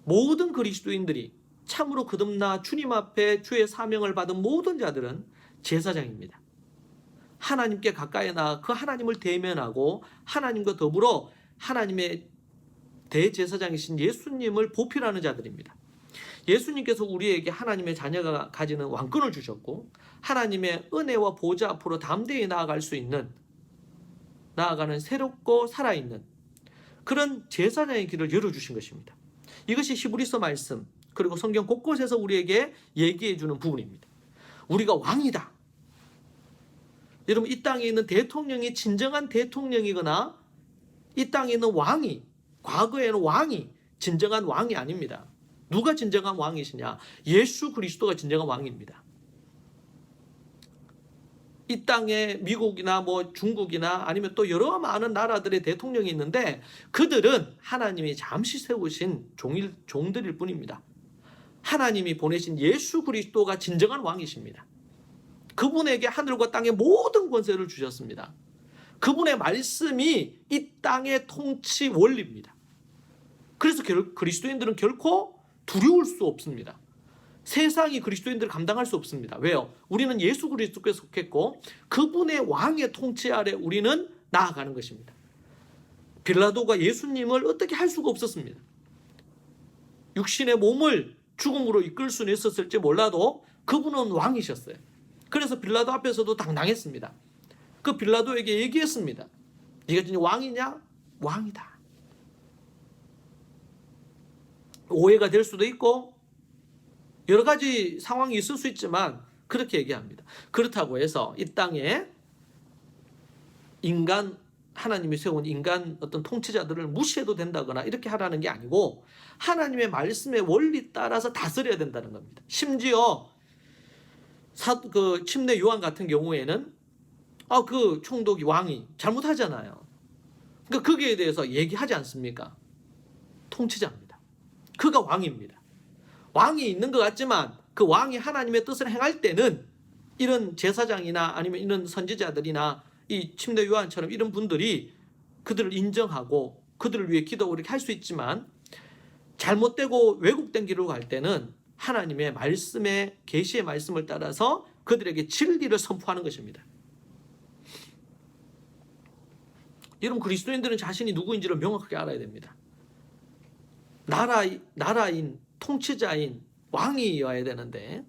모든 그리스도인들이 참으로 거듭나 주님 앞에 주의 사명을 받은 모든 자들은 제사장입니다. 하나님께 가까이 나가 그 하나님을 대면하고 하나님과 더불어 하나님의 대제사장이신 예수님을 보필하는 자들입니다. 예수님께서 우리에게 하나님의 자녀가 가지는 왕권을 주셨고 하나님의 은혜와 보좌 앞으로 담대히 나아갈 수 있는, 나아가는 새롭고 살아있는 그런 제사장의 길을 열어주신 것입니다. 이것이 히브리서 말씀 그리고 성경 곳곳에서 우리에게 얘기해 주는 부분입니다. 우리가 왕이다. 여러분, 이 땅에 있는 대통령이 진정한 대통령이거나 이 땅에 있는 왕이, 과거에는 왕이 진정한 왕이 아닙니다. 누가 진정한 왕이시냐? 예수 그리스도가 진정한 왕입니다. 이 땅에 미국이나 뭐 중국이나 아니면 또 여러 많은 나라들의 대통령이 있는데 그들은 하나님이 잠시 세우신 종들일 뿐입니다. 하나님이 보내신 예수 그리스도가 진정한 왕이십니다. 그분에게 하늘과 땅의 모든 권세를 주셨습니다. 그분의 말씀이 이 땅의 통치 원리입니다. 그래서 그리스도인들은 결코 두려울 수 없습니다. 세상이 그리스도인들을 감당할 수 없습니다. 왜요? 우리는 예수 그리스도께 속했고 그분의 왕의 통치 아래 우리는 나아가는 것입니다. 빌라도가 예수님을 어떻게 할 수가 없었습니다. 육신의 몸을 죽음으로 이끌 수는 있었을지 몰라도 그분은 왕이셨어요. 그래서 빌라도 앞에서도 당당했습니다. 그 빌라도에게 얘기했습니다. 네가 진짜 왕이냐? 왕이다. 오해가 될 수도 있고 여러 가지 상황이 있을 수 있지만 그렇게 얘기합니다. 그렇다고 해서 이 땅에 하나님이 세운 인간 어떤 통치자들을 무시해도 된다거나 이렇게 하라는 게 아니고 하나님의 말씀의 원리 따라서 다스려야 된다는 겁니다. 심지어 그 침례 요한 같은 경우에는 그 총독이 왕이 잘못하잖아요. 그러니까 거기에 대해서 얘기하지 않습니까? 통치자입니다. 그가 왕입니다. 왕이 있는 것 같지만 그 왕이 하나님의 뜻을 행할 때는 이런 제사장이나 아니면 이런 선지자들이나 이 침례 요한처럼 이런 분들이 그들을 인정하고 그들을 위해 기도하고 이렇게 할 수 있지만 잘못되고 왜곡된 길로 갈 때는 하나님의 말씀의 계시의 말씀을 따라서 그들에게 진리를 선포하는 것입니다. 여러분, 그리스도인들은 자신이 누구인지를 명확하게 알아야 됩니다. 나라인 통치자인 왕이어야 되는데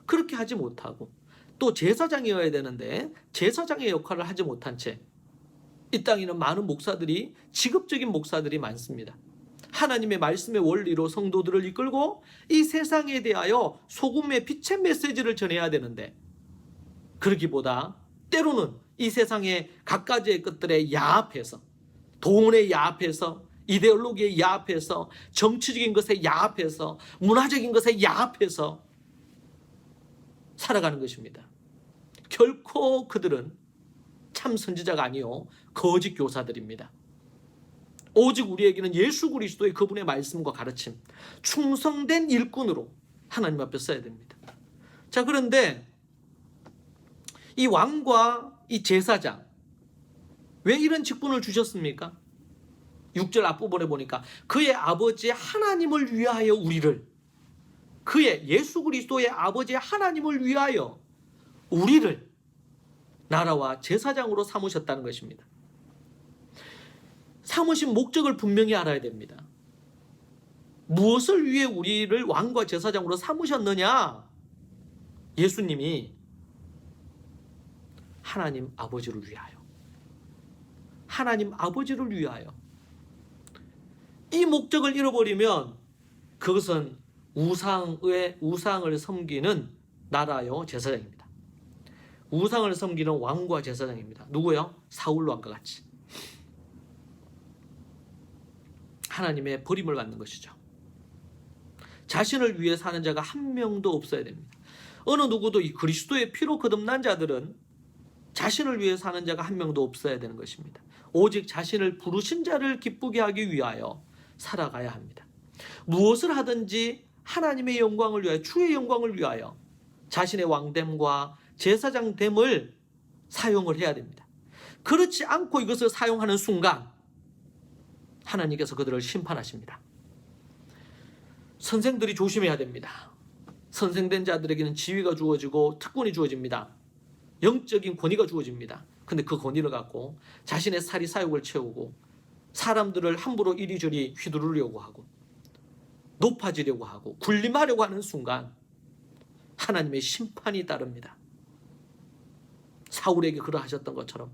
그렇게 하지 못하고 또 제사장이어야 되는데 제사장의 역할을 하지 못한 채 이 땅에는 많은 목사들이, 직업적인 목사들이 많습니다. 하나님의 말씀의 원리로 성도들을 이끌고 이 세상에 대하여 소금의 빛의 메시지를 전해야 되는데 그러기보다 때로는 이 세상의 갖가지의 것들에 야합해서, 돈에 야합해서, 이데올로기에 야합해서, 정치적인 것에 야합해서, 문화적인 것에 야합해서 살아가는 것입니다. 결코 그들은 참 선지자가 아니요 거짓 교사들입니다. 오직 우리에게는 예수 그리스도의 그분의 말씀과 가르침, 충성된 일꾼으로 하나님 앞에 서야 됩니다. 자, 그런데 이 왕과 이 제사장, 왜 이런 직분을 주셨습니까? 6절 앞부분에 보니까 그의 아버지 하나님을 위하여 우리를, 그의 예수 그리스도의 아버지 하나님을 위하여 우리를 나라와 제사장으로 삼으셨다는 것입니다. 삼으신 목적을 분명히 알아야 됩니다. 무엇을 위해 우리를 왕과 제사장으로 삼으셨느냐? 예수님이 하나님 아버지를 위하여, 하나님 아버지를 위하여. 이 목적을 잃어버리면 그것은 우상을 섬기는 나라요 제사장입니다. 우상을 섬기는 왕과 제사장입니다. 누구요? 사울 왕과 같이 하나님의 버림을 받는 것이죠. 자신을 위해 사는 자가 한 명도 없어야 됩니다. 어느 누구도 이 그리스도의 피로 거듭난 자들은 자신을 위해 사는 자가 한 명도 없어야 되는 것입니다. 오직 자신을 부르신 자를 기쁘게 하기 위하여 살아가야 합니다. 무엇을 하든지 하나님의 영광을 위하여, 주의 영광을 위하여 자신의 왕됨과 제사장됨을 사용을 해야 됩니다. 그렇지 않고 이것을 사용하는 순간 하나님께서 그들을 심판하십니다. 선생들이 조심해야 됩니다. 선생된 자들에게는 지위가 주어지고 특권이 주어집니다. 영적인 권위가 주어집니다. 근데 그 권위를 갖고 자신의 사리 사욕을 채우고 사람들을 함부로 이리저리 휘두르려고 하고 높아지려고 하고 군림하려고 하는 순간 하나님의 심판이 따릅니다. 사울에게 그러하셨던 것처럼,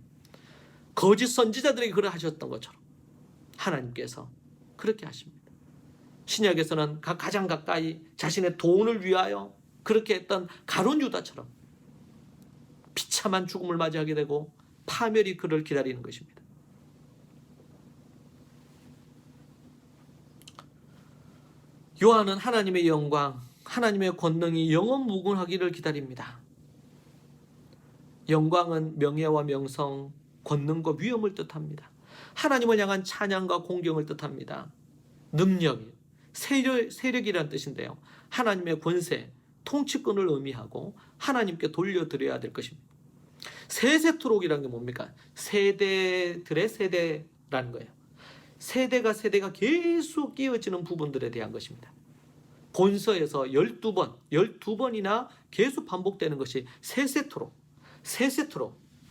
거짓 선지자들에게 그러하셨던 것처럼 하나님께서 그렇게 하십니다. 신약에서는 가장 가까이 자신의 돈을 위하여 그렇게 했던 가룟 유다처럼 비참한 죽음을 맞이하게 되고 파멸이 그를 기다리는 것입니다. 요한은 하나님의 영광, 하나님의 권능이 영원무궁하기를 기다립니다. 영광은 명예와 명성, 권능과 위엄을 뜻합니다. 하나님을 향한 찬양과 공경을 뜻합니다. 능력이, 세력이란 뜻인데요. 하나님의 권세, 통치권을 의미하고 하나님께 돌려드려야 될 것입니다. 세세토록이라는 게 뭡니까? 세대들의 세대라는 거예요. 세대가 계속 이어지는 부분들에 대한 것입니다. 본서에서 12번이나 계속 반복되는 것이 세세토록.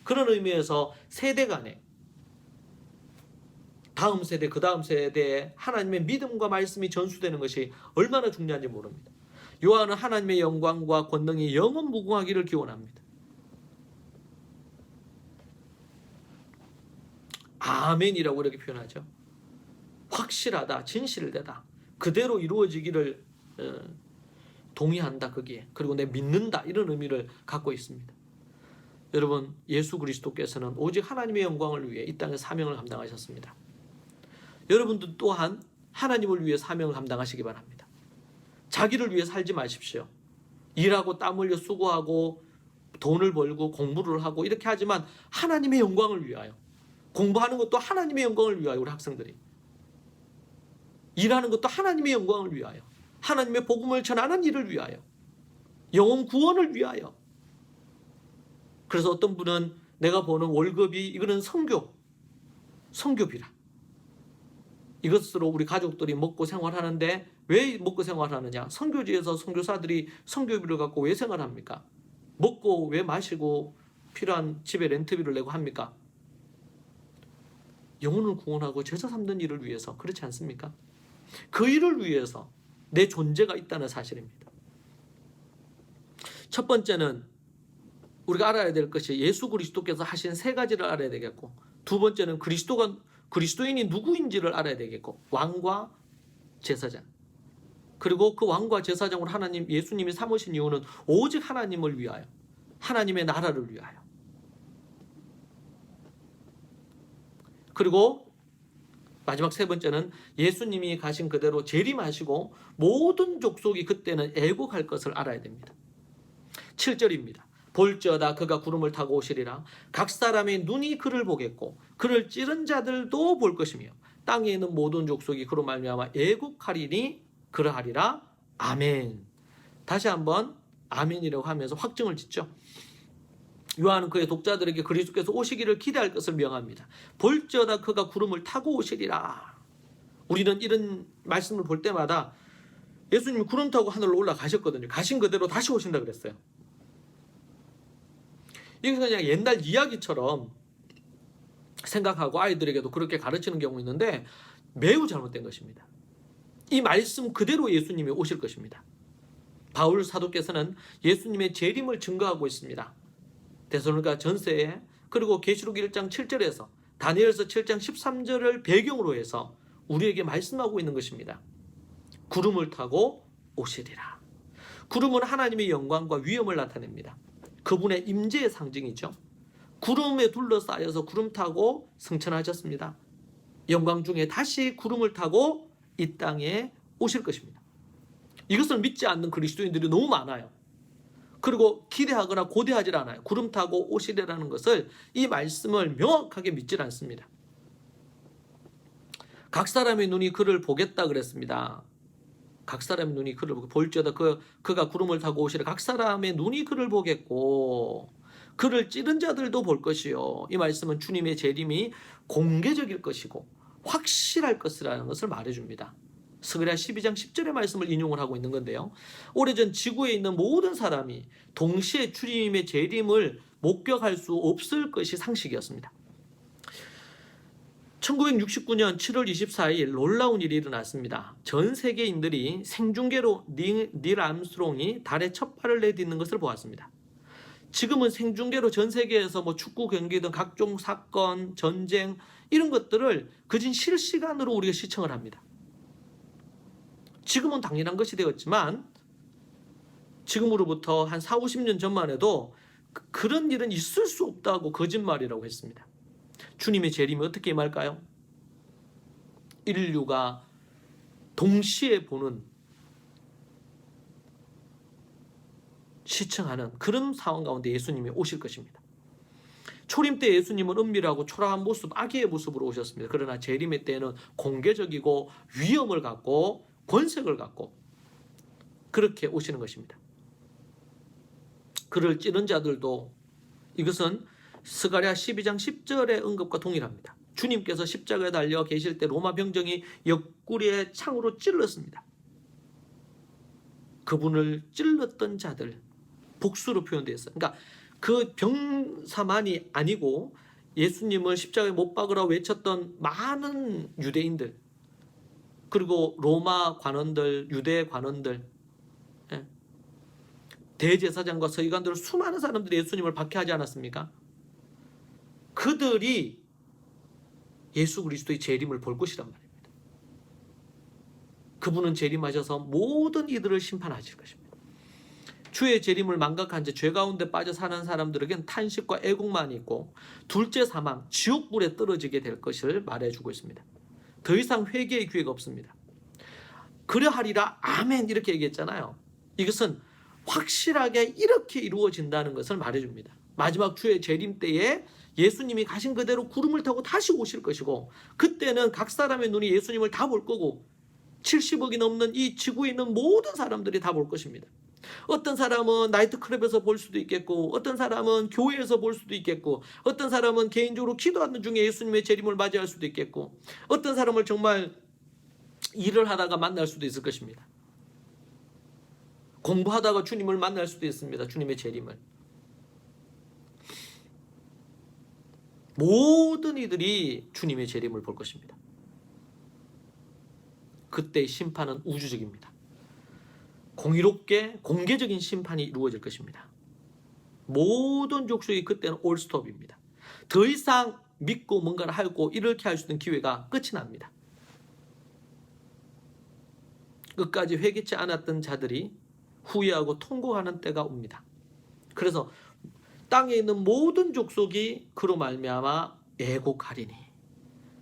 그런 의미에서 세대 간에 다음 세대, 그 다음 세대에 하나님의 믿음과 말씀이 전수되는 것이 얼마나 중요한지 모릅니다. 요한은 하나님의 영광과 권능이 영원무궁하기를 기원합니다. 아멘이라고 이렇게 표현하죠. 확실하다, 진실되다, 그대로 이루어지기를 동의한다 거기에. 그리고 내 믿는다, 이런 의미를 갖고 있습니다. 여러분, 예수 그리스도께서는 오직 하나님의 영광을 위해 이 땅에 사명을 감당하셨습니다. 여러분도 또한 하나님을 위해 사명을 감당하시기 바랍니다. 자기를 위해 살지 마십시오. 일하고 땀 흘려 수고하고 돈을 벌고 공부를 하고 이렇게 하지만 하나님의 영광을 위하여, 공부하는 것도 하나님의 영광을 위하여, 우리 학생들이 일하는 것도 하나님의 영광을 위하여, 하나님의 복음을 전하는 일을 위하여, 영혼 구원을 위하여. 그래서 어떤 분은 내가 버는 월급이 이거는 성교비라, 이것으로 우리 가족들이 먹고 생활하는데 왜 먹고 생활하느냐? 선교지에서 선교사들이 선교비를 갖고 왜 생활합니까? 먹고 왜 마시고 필요한 집에 렌트비를 내고 합니까? 영혼을 구원하고 제자 삼는 일을 위해서, 그렇지 않습니까? 그 일을 위해서 내 존재가 있다는 사실입니다. 첫 번째는 우리가 알아야 될 것이 예수 그리스도께서 하신 세 가지를 알아야 되겠고, 두 번째는 그리스도인이 누구인지를 알아야 되겠고, 왕과 제사장. 그리고 그 왕과 제사장으로 예수님이 삼으신 이유는 오직 하나님을 위하여, 하나님의 나라를 위하여. 그리고 마지막 세 번째는 예수님이 가신 그대로 재림하시고 모든 족속이 그때는 애국할 것을 알아야 됩니다. 7절입니다. 볼지어다 그가 구름을 타고 오시리라. 각 사람의 눈이 그를 보겠고 그를 찌른 자들도 볼 것이며 땅에 있는 모든 족속이 그로 말미암아 애곡하리니 그러하리라. 아멘. 다시 한번 아멘이라고 하면서 확증을 짓죠. 요한은 그의 독자들에게 그리스도께서 오시기를 기대할 것을 명합니다. 볼지어다 그가 구름을 타고 오시리라. 우리는 이런 말씀을 볼 때마다 예수님이 구름 타고 하늘로 올라가셨거든요. 가신 그대로 다시 오신다 그랬어요. 이게 그냥 옛날 이야기처럼 생각하고 아이들에게도 그렇게 가르치는 경우 있는데 매우 잘못된 것입니다. 이 말씀 그대로 예수님이 오실 것입니다. 바울 사도께서는 예수님의 재림을 증거하고 있습니다. 데살로니가 전서에 그리고 계시록 1장 7절에서 다니엘서 7장 13절을 배경으로 해서 우리에게 말씀하고 있는 것입니다. 구름을 타고 오시리라. 구름은 하나님의 영광과 위엄을 나타냅니다. 그분의 임재의 상징이죠. 구름에 둘러싸여서 구름 타고 승천하셨습니다. 영광 중에 다시 구름을 타고 이 땅에 오실 것입니다. 이것을 믿지 않는 그리스도인들이 너무 많아요. 그리고 기대하거나 고대하지 않아요. 구름 타고 오시리라는 것을, 이 말씀을 명확하게 믿지 않습니다. 각 사람의 눈이 그를 보겠다 그랬습니다. 각 사람의 눈이 그를 볼지어다 그가 구름을 타고 오시리라. 각 사람의 눈이 그를 보겠고 그를 찌른 자들도 볼 것이요. 이 말씀은 주님의 재림이 공개적일 것이고 확실할 것이라는 것을 말해줍니다. 스가랴 12장 10절의 말씀을 인용을 하고 있는 건데요. 오래전 지구에 있는 모든 사람이 동시에 주님의 재림을 목격할 수 없을 것이 상식이었습니다. 1969년 7월 24일 놀라운 일이 일어났습니다. 전 세계인들이 생중계로 닐 암스트롱이 달에 첫 발을 내딛는 것을 보았습니다. 지금은 생중계로 전 세계에서 축구 경기 등 각종 사건, 전쟁 이런 것들을 거진 실시간으로 우리가 시청을 합니다. 지금은 당연한 것이 되었지만 지금으로부터 한 4, 50년 전만 해도 그런 일은 있을 수 없다고 거짓말이라고 했습니다. 주님의 재림이 어떻게 임할까요? 인류가 동시에 보는, 시청하는 그런 상황 가운데 예수님이 오실 것입니다. 초림 때 예수님은 은밀하고 초라한 모습, 아기의 모습으로 오셨습니다. 그러나 재림의 때에는 공개적이고 위엄을 갖고 권색을 갖고 그렇게 오시는 것입니다. 그를 찌른 자들도, 이것은 스가랴 12장 10절의 언급과 동일합니다. 주님께서 십자가에 달려 계실 때 로마 병정이 옆구리에 창으로 찔렀습니다. 그분을 찔렀던 자들, 복수로 표현되어 있어요. 그러니까 그 병사만이 아니고 예수님을 십자가에 못 박으라고 외쳤던 많은 유대인들, 그리고 로마 관원들, 유대 관원들, 대제사장과 서기관들, 수많은 사람들이 예수님을 박해하지 않았습니까? 그들이 예수 그리스도의 재림을 볼 것이란 말입니다. 그분은 재림하셔서 모든 이들을 심판하실 것입니다. 주의 재림을 망각한 채 죄 가운데 빠져 사는 사람들에겐 탄식과 애곡만 있고 둘째 사망, 지옥불에 떨어지게 될 것을 말해주고 있습니다. 더 이상 회개의 기회가 없습니다. 그러하리라 아멘 이렇게 얘기했잖아요. 이것은 확실하게 이렇게 이루어진다는 것을 말해줍니다. 마지막 주의 재림 때에 예수님이 가신 그대로 구름을 타고 다시 오실 것이고, 그때는 각 사람의 눈이 예수님을 다 볼 거고 70억이 넘는 이 지구에 있는 모든 사람들이 다 볼 것입니다. 어떤 사람은 나이트클럽에서 볼 수도 있겠고, 어떤 사람은 교회에서 볼 수도 있겠고, 어떤 사람은 개인적으로 기도하는 중에 예수님의 재림을 맞이할 수도 있겠고, 어떤 사람을 정말 일을 하다가 만날 수도 있을 것입니다. 공부하다가 주님을 만날 수도 있습니다. 주님의 재림을. 모든 이들이 주님의 재림을 볼 것입니다. 그때의 심판은 우주적입니다. 공의롭게 공개적인 심판이 이루어질 것입니다. 모든 족속이 그때는 올스톱입니다. 더 이상 믿고 뭔가를 하고 이렇게 할 수 있는 기회가 끝이 납니다. 끝까지 회개치 않았던 자들이 후회하고 통곡하는 때가 옵니다. 그래서 땅에 있는 모든 족속이 그로 말미암아 애곡하리니,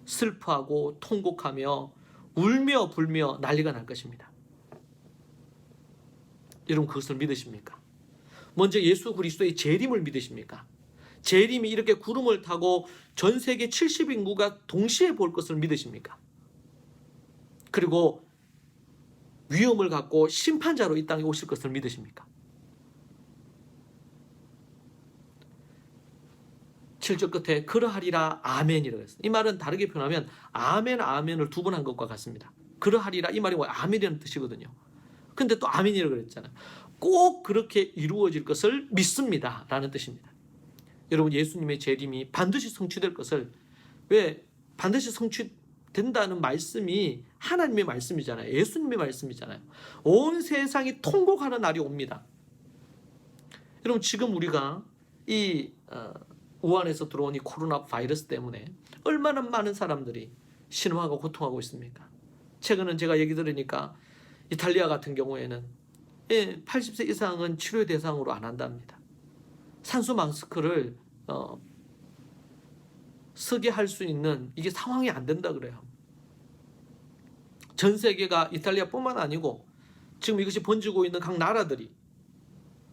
슬퍼하고 통곡하며 울며 불며 난리가 날 것입니다. 여러분 그것을 믿으십니까? 먼저 예수 그리스도의 재림을 믿으십니까? 재림이 이렇게 구름을 타고 전 세계 70인구가 동시에 볼 것을 믿으십니까? 그리고 위엄을 갖고 심판자로 이 땅에 오실 것을 믿으십니까? 7절 끝에 그러하리라 아멘이라고 했어요. 이 말은 다르게 표현하면 아멘 아멘을 두 번 한 것과 같습니다. 그러하리라 이 말이 아멘이라는 뜻이거든요. 근데 또 아멘이라고 그랬잖아요. 꼭 그렇게 이루어질 것을 믿습니다 라는 뜻입니다. 여러분, 예수님의 재림이 반드시 성취될 것을, 왜 반드시 성취된다는 말씀이 하나님의 말씀이잖아요. 예수님의 말씀이잖아요. 온 세상이 통곡하는 날이 옵니다. 여러분, 지금 우리가 이 우한에서 들어온 이 코로나 바이러스 때문에 얼마나 많은 사람들이 신음하고 고통하고 있습니까? 최근은 제가 얘기 들으니까 이탈리아 같은 경우에는 80세 이상은 치료 대상으로 안 한답니다. 산소 마스크를 쓰게 할 수 있는 이게 상황이 안 된다 그래요. 전 세계가 이탈리아뿐만 아니고 지금 이것이 번지고 있는 각 나라들이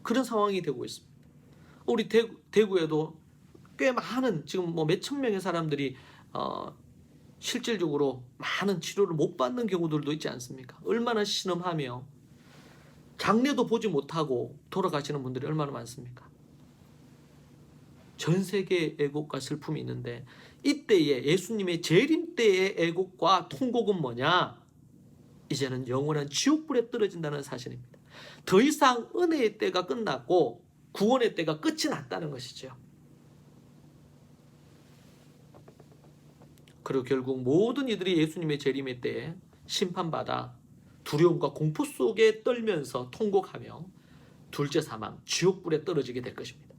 그런 상황이 되고 있습니다. 우리 대구에도 꽤 많은, 지금 뭐 몇천 명의 사람들이 실질적으로 많은 치료를 못 받는 경우들도 있지 않습니까? 얼마나 신음하며 장례도 보지 못하고 돌아가시는 분들이 얼마나 많습니까? 전 세계의 애곡과 슬픔이 있는데, 이때에 예수님의 재림 때의 애곡과 통곡은 뭐냐? 이제는 영원한 지옥불에 떨어진다는 사실입니다. 더 이상 은혜의 때가 끝났고 구원의 때가 끝이 났다는 것이죠. 그리고 결국 모든 이들이 예수님의 재림의 때에 심판받아 두려움과 공포 속에 떨면서 통곡하며 둘째 사망, 지옥불에 떨어지게 될 것입니다.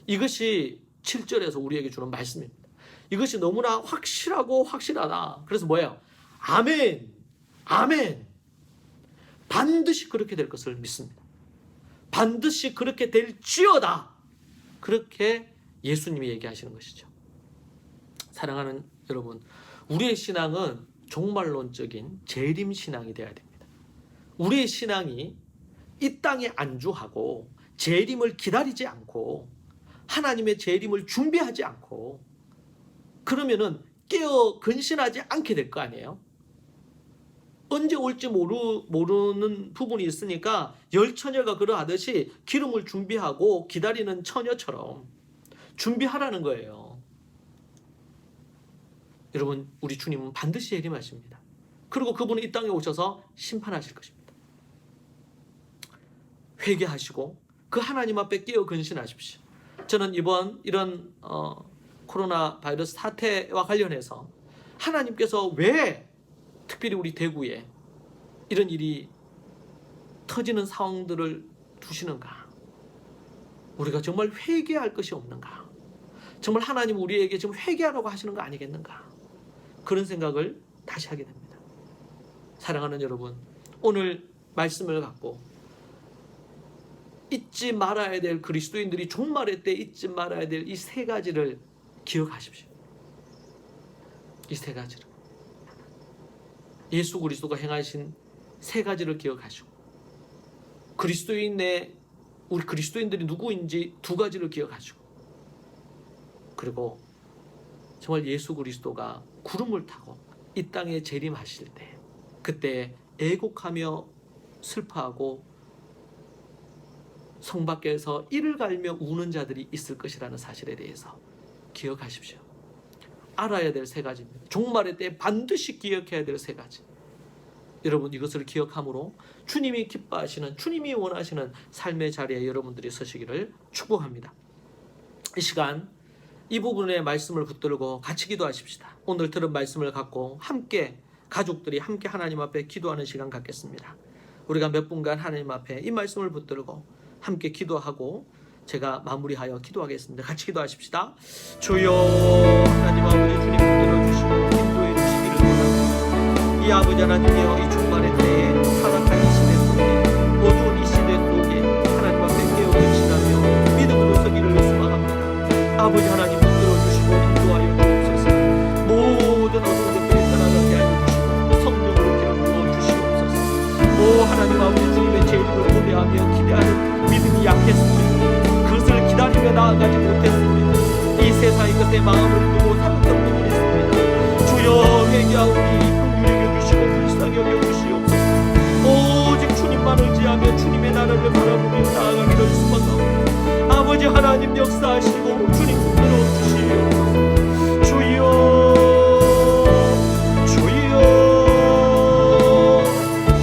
이것이 7절에서 우리에게 주는 말씀입니다. 이것이 너무나 확실하고 확실하다. 그래서 뭐예요? 아멘, 아멘. 반드시 그렇게 될 것을 믿습니다. 반드시 그렇게 될지어다. 그렇게 예수님이 얘기하시는 것이죠. 사랑하는 여러분, 우리의 신앙은 종말론적인 재림신앙이 되어야 됩니다. 우리의 신앙이 이 땅에 안주하고 재림을 기다리지 않고 하나님의 재림을 준비하지 않고 그러면은 깨어 근신하지 않게 될 거 아니에요. 언제 올지 모르는 부분이 있으니까 열처녀가 그러하듯이 기름을 준비하고 기다리는 처녀처럼 준비하라는 거예요. 여러분, 우리 주님은 반드시 재림하십니다. 그리고 그분은 이 땅에 오셔서 심판하실 것입니다. 회개하시고 그 하나님 앞에 깨어 근신하십시오. 저는 이번 이런 코로나 바이러스 사태와 관련해서 하나님께서 왜 특별히 우리 대구에 이런 일이 터지는 상황들을 두시는가? 우리가 정말 회개할 것이 없는가? 정말 하나님 우리에게 지금 회개하라고 하시는 거 아니겠는가? 그런 생각을 다시 하게 됩니다. 사랑하는 여러분, 오늘 말씀을 갖고 잊지 말아야 될, 그리스도인들이 종말의 때 잊지 말아야 될 이 세 가지를 기억하십시오. 이 세 가지를, 예수 그리스도가 행하신 세 가지를 기억하시고, 우리 그리스도인들이 누구인지 두 가지를 기억하시고, 그리고 정말 예수 그리스도가 구름을 타고 이 땅에 재림하실 때 그때 애곡하며 슬퍼하고 성 밖에서 이를 갈며 우는 자들이 있을 것이라는 사실에 대해서 기억하십시오. 알아야 될 세 가지입니다. 종말의 때 반드시 기억해야 될 세 가지. 여러분, 이것을 기억함으로 주님이 기뻐하시는, 주님이 원하시는 삶의 자리에 여러분들이 서시기를 축복합니다. 이 시간 이 부분의 말씀을 붙들고 같이 기도하십시다. 오늘 들은 말씀을 갖고 함께 가족들이 함께 하나님 앞에 기도하는 시간 갖겠습니다. 우리가 몇 분간 하나님 앞에 이 말씀을 붙들고 함께 기도하고 제가 마무리하여 기도하겠습니다. 같이 기도하십시다. 주여, 하나님 아버지, 주님 붙들어주시고 인도해 주시기를 원합니다. 이 아버지 하나님이여, 이 종말의 때에 타락한 이 시대 속에, 어두운 이 시대 속에 하나님 앞에 깨어 근신하며 믿음으로 서기를 소망합니다. 아버지 하나님 붙들어주시고 인도하여 주옵소서. 모든 어두운 것들이 떠나가게 하여 주시고 성령으로 기름 부어 주시옵소서. 오 하나님 아버지, 주님의 재림을 고대하며 기대하는 믿음이 약했습니다. 그것을 기다리며 나아가지 못했습니다. 이 세상의 끝에 마음을 두고 살았던 부분이 있습니다. 주여, 회개하오니 긍휼히 여기시고 불쌍히 나라를 바라보며 나아가기를 소망하고 아버지 하나님 역사하시고 주님 붙들어 주시오. 주여 주여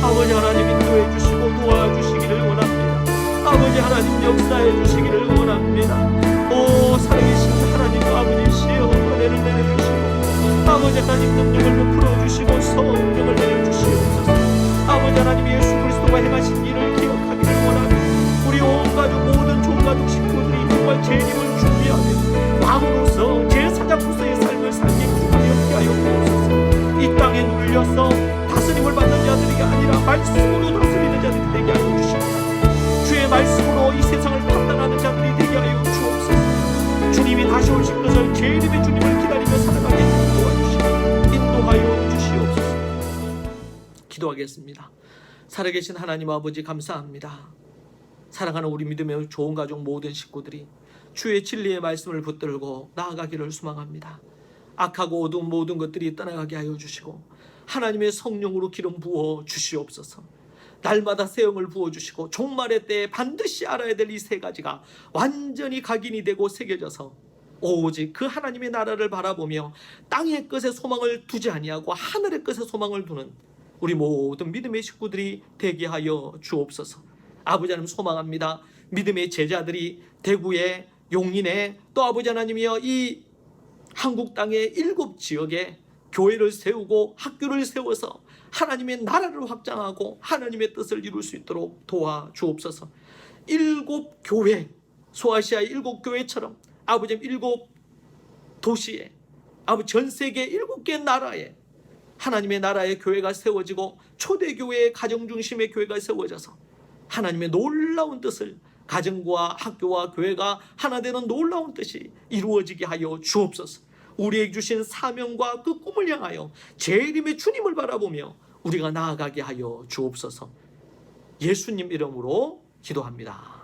아버지 하나님 인도해 주시고 도와주시기를 원합니다. 아버지 하나님 역사해 주시기를 원합니다. 오 살아계신 하나님 아버지시여 은혜를 내려주시고 아버지 하나님 능력을 베풀어 주시고 성령을 내려주시옵소서. 아버지 하나님 예수 그리스도가 행하신 일을 기억하기를 원하며 우리 온 가족 모든 종가족 식구들이 정말 재림을 준비하며 왕으로서 제사장으로서의 삶을 살게 주하여 하여 주옵소서. 이 땅에 눌려서 다스림을 받는 자들이 아니라 말씀으로 다스리는 자들이 되게 하여 주시고 주의 말씀으로 이 세상을 판단하는 자들이 되게 하여 주옵소서. 주님이 다시 오실 것을 재림의 주님을 기다리며 살아가게 도와주시고 인도하여 주시옵소서. 기도하겠습니다. 살아계신 하나님 아버지 감사합니다. 사랑하는 우리 믿음의 좋은 가족 모든 식구들이 주의 진리의 말씀을 붙들고 나아가기를 소망합니다. 악하고 어두운 모든 것들이 떠나가게 하여 주시고 하나님의 성령으로 기름 부어 주시옵소서. 날마다 새 영을 부어주시고 종말의 때에 반드시 알아야 될 이 세 가지가 완전히 각인이 되고 새겨져서 오직 그 하나님의 나라를 바라보며 땅의 것에 소망을 두지 아니하고 하늘의 것에 소망을 두는 우리 모든 믿음의 식구들이 되게 하여 주옵소서. 아버지 하나님 소망합니다. 믿음의 제자들이 대구에 용인에 또 아버지 하나님이여 이 한국 땅의 7지역에 교회를 세우고 학교를 세워서 하나님의 나라를 확장하고 하나님의 뜻을 이룰 수 있도록 도와주옵소서. 7교회 소아시아의 7교회처럼 아버지 7도시에 아버지 전 세계 7개 나라에 하나님의 나라의 교회가 세워지고 초대교회의 가정중심의 교회가 세워져서 하나님의 놀라운 뜻을 가정과 학교와 교회가 하나 되는 놀라운 뜻이 이루어지게 하여 주옵소서. 우리에게 주신 사명과 그 꿈을 향하여 재림의 주님을 바라보며 우리가 나아가게 하여 주옵소서. 예수님 이름으로 기도합니다.